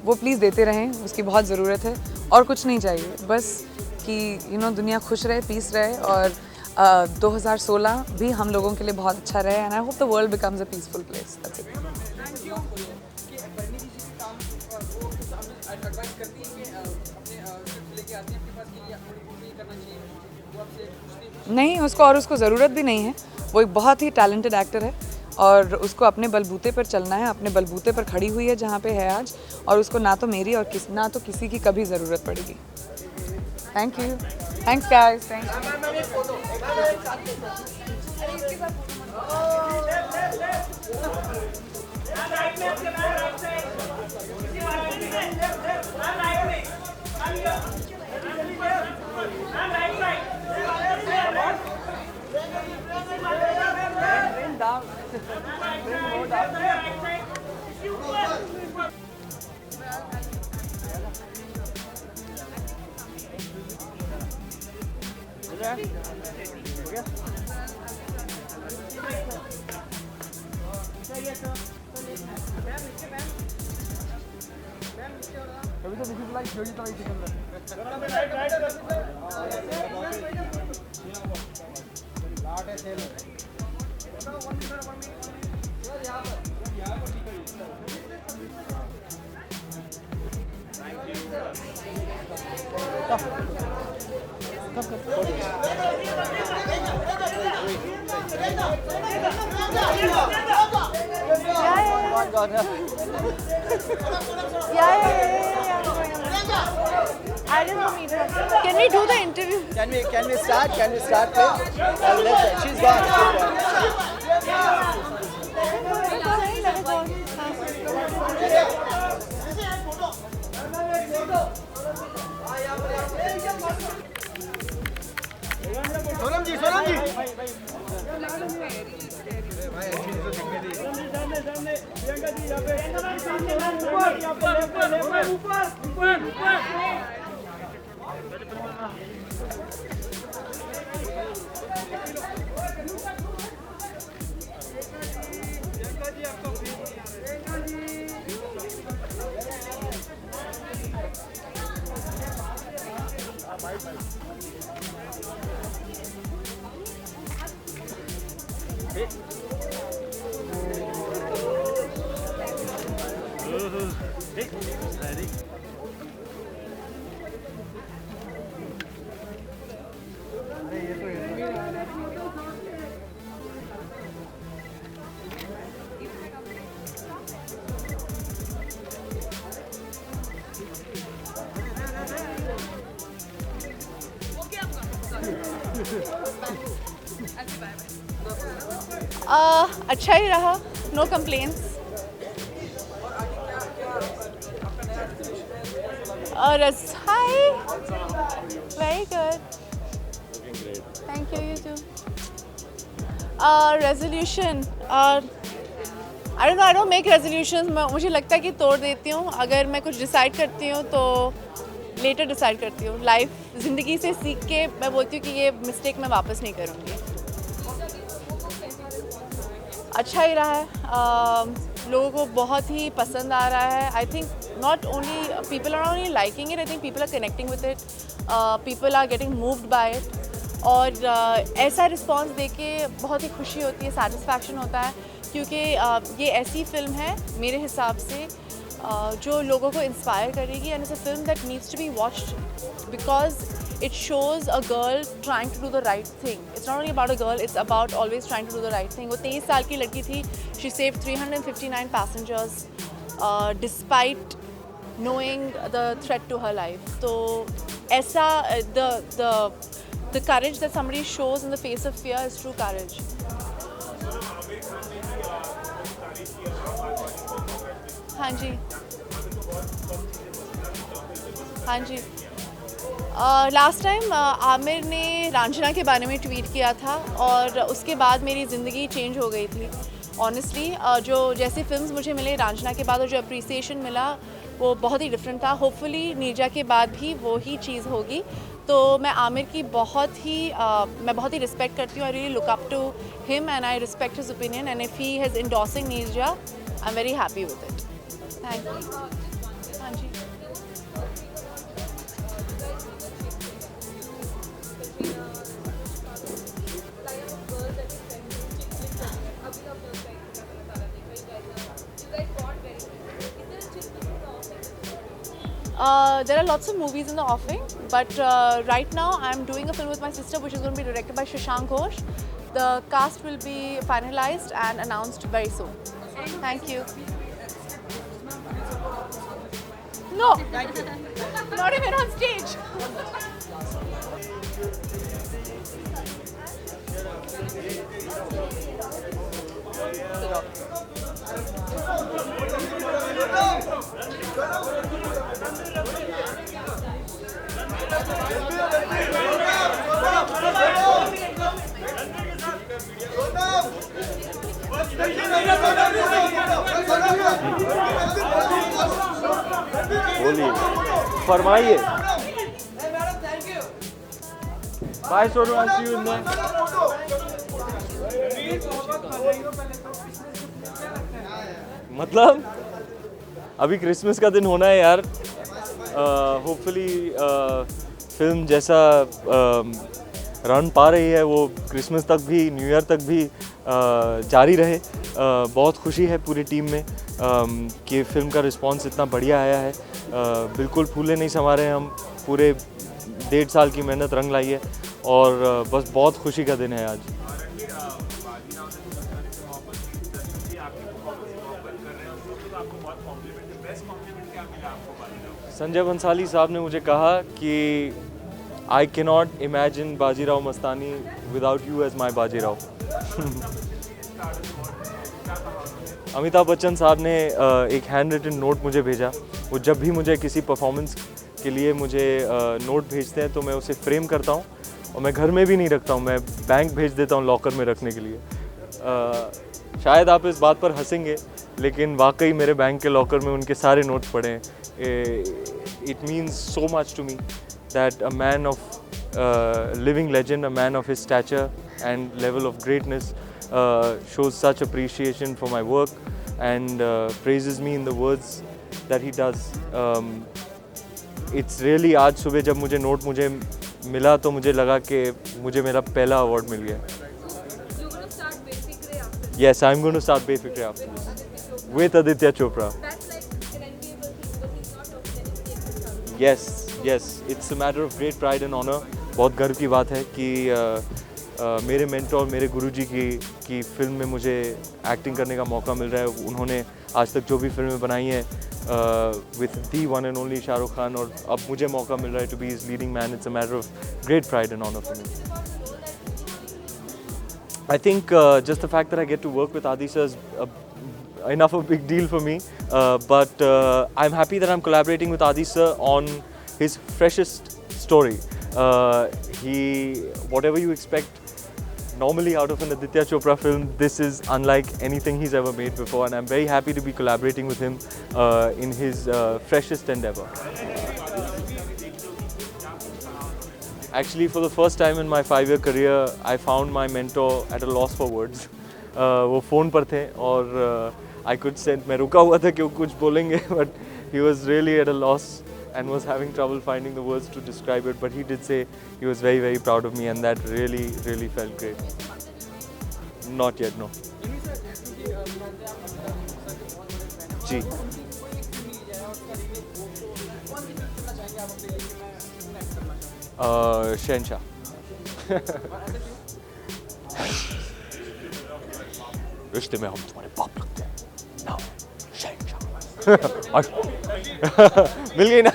वो प्लीज़ देते रहें. उसकी बहुत ज़रूरत है और कुछ नहीं चाहिए. बस कि दुनिया खुश रहे, पीस रहे और 2016 भी हम लोगों के लिए बहुत अच्छा रहे. And I hope the world becomes a peaceful place. That's it. नहीं, उसको और उसको ज़रूरत भी नहीं है। वो एक बहुत ही टैलेंटेड एक्टर है और उसको अपने बलबूते पर चलना है, अपने बलबूते पर खड़ी हुई है जहाँ पे है आज, और उसको ना तो मेरी और ना तो किसी की कभी ज़रूरत पड़ेगी। Thank you, thanks guys, thank I didn't meet her. Can we do the interview? Can we start? Can we start, please? She's Sonam ji, Sonam ji. अच्छा ही रहा, नो कंप्लेंट्स। और hi, very good, thank you, you too. Resolution, I don't make resolution. मुझे लगता है कि तोड़ देती हूँ। अगर मैं कुछ डिसाइड करती हूँ तो लेटर डिसाइड करती हूँ। लाइफ, ज़िंदगी से सीख के मैं बोलती हूँ कि ये मिस्टेक मैं वापस नहीं करूँगी। अच्छा ही रहा है, लोगों को बहुत ही पसंद आ रहा है। I think not only people are only liking it, I think people are connecting with it, people are getting moved by it. और ऐसा रिस्पॉन्स देके बहुत ही खुशी होती है, सेटिस्फैक्शन होता है, क्योंकि ये ऐसी फिल्म है मेरे हिसाब से जो लोगों को इंस्पायर करेगी। And it's a film that needs to be watched because it shows a girl trying to do the right thing. It's not only about a girl, it's about always trying to do the right thing. वो 23 साल की लड़की थी, she saved 359 passengers despite knowing the threat to her life. तो ऐसा the courage that somebody shows in the face of fear is true courage. हाँ जी, हाँ जी। लास्ट टाइम आमिर ने रांझना के बारे में ट्वीट किया था और उसके बाद मेरी ज़िंदगी चेंज हो गई थी ऑनेस्टली। जो जैसी फिल्म्स मुझे मिले रांझना के बाद और जो अप्रिसिएशन मिला वो बहुत ही डिफरेंट था। होपफुली नीरजा के बाद भी वो ही चीज़ होगी। तो मैं आमिर की बहुत ही रिस्पेक्ट करती हूँ। I really look up to him and I respect his opinion and if he has endorsing Neerja I am very happy with it. Thank you. हाँ जी, There are lots of movies in the offing, but right now I'm doing a film with my sister which is going to be directed by Shashank Ghosh. The cast will be finalized and announced very soon. Thank you. No, not even on stage. बोलिए, फरमाइए। Bye Sonu, I'll see you in there. मतलब अभी क्रिसमस का दिन होना है यार। होपफुली फिल्म जैसा रन पा रही है वो क्रिसमस तक भी, न्यू ईयर तक भी जारी रहे। बहुत खुशी है पूरी टीम में कि फ़िल्म का रिस्पांस इतना बढ़िया आया है। बिल्कुल फूले नहीं समा रहे हैं हम, पूरे 1.5 साल की मेहनत रंग लाई है और बस बहुत खुशी का दिन है आज। संजय बंसाली साहब ने मुझे कहा कि I cannot imagine Bajirao Mastani without you as my Bajirao. Amitabh Bachchan sahab ने एक हैंड रिटन नोट मुझे भेजा। वो जब भी मुझे किसी परफॉर्मेंस के लिए मुझे नोट भेजते हैं तो मैं उसे फ्रेम करता हूँ और मैं घर में भी नहीं रखता हूँ, मैं बैंक भेज देता हूँ लॉकर में रखने के लिए। शायद आप इस बात पर हंसेंगे लेकिन वाकई मेरे बैंक के लॉकर में उनके सारे नोट पड़े हैं। It means so much to me that a man of living legend, a man of his stature and level of greatness shows such appreciation for my work and praises me in the words that he does. It's really आज सुबह जब मुझे नोट मुझे मिला तो मुझे लगा कि मुझे मेरा पहला अवार्ड मिल गया। Yes, I'm going to start Befikre after this with Aditya Chopra. Yes, it's a matter of great pride and honor. बहुत गर्व की बात है कि मेरे मेंटोर, मेरे गुरुजी की फिल्म में मुझे एक्टिंग करने का मौका मिल रहा है। उन्होंने आज तक जो भी फिल्में बनाई हैं with the one and only Shahrukh Khan, और अब मुझे मौका मिल रहा है to be his leading man. It's a matter of great pride and honour for me. I think just the fact that I get to work with Adi sir is enough of a big deal for me. But I'm happy that I'm collaborating with Adi sir on his freshest story. Whatever you expect normally out of an Aditya Chopra film, this is unlike anything he's ever made before, and I'm very happy to be collaborating with him in his freshest endeavor. Actually, for the first time in my 5-year career, I found my mentor at a loss for words. वो फ़ोन पर थे और I could sense, मैं रुका हुआ था कि वो कुछ बोलेंगे, but he was really at a loss and was having trouble finding the words to describe it. But he did say he was very, very proud of me, and that really, really felt great. Not yet, no. जी. शहनशाह। रिश्ते में हम तुम्हारे बाप लगते हैं ना, शहनशाह। मिल गई ना।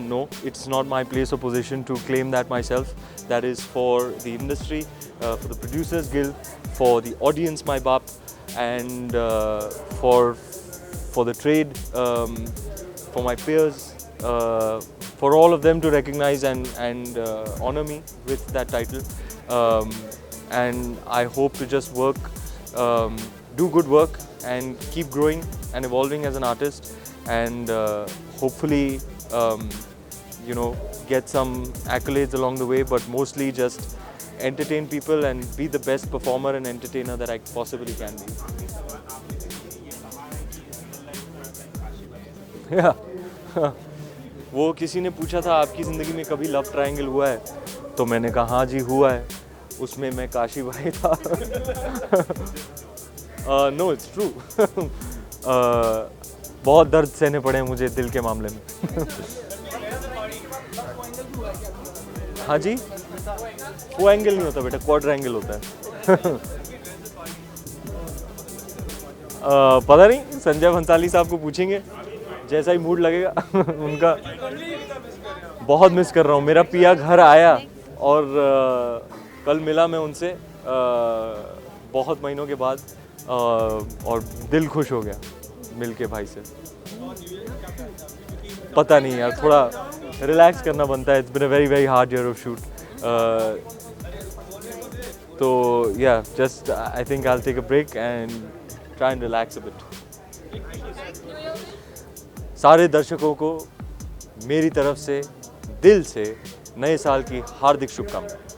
No, it's not my place or position to claim that myself. That is for the industry, for the Producers Guild, for the audience, my baap, and for the trade, for my peers, for all of them to recognize and honor me with that title. And I hope to just work, do good work and keep growing and evolving as an artist, and hopefully get some accolades along the way, but mostly just entertain people and be the best performer and entertainer that I possibly can be. वो किसी ने पूछा था आपकी ज़िंदगी में कभी लव ट्रायंगल हुआ है, तो मैंने कहा हाँ जी हुआ है, उसमें मैं काशी भाई था। No it's true. बहुत दर्द सहने पड़े हैं मुझे दिल के मामले में। हाँ जी, वो एंगल नहीं होता बेटा, क्वाड्र एंगल होता है। पता नहीं, संजय भंसाली साहब को पूछेंगे, जैसा ही मूड लगेगा उनका। बहुत मिस कर रहा हूँ। मेरा पिया घर आया और कल मिला मैं उनसे बहुत महीनों के बाद, और दिल खुश हो गया मिल के भाई से। पता नहीं यार, थोड़ा रिलैक्स करना बनता है। It's been a very very hard year of shoot. तो yeah just I think I will take a break and try and relax a bit. सारे दर्शकों को मेरी तरफ से दिल से नए साल की हार्दिक शुभकामनाएं।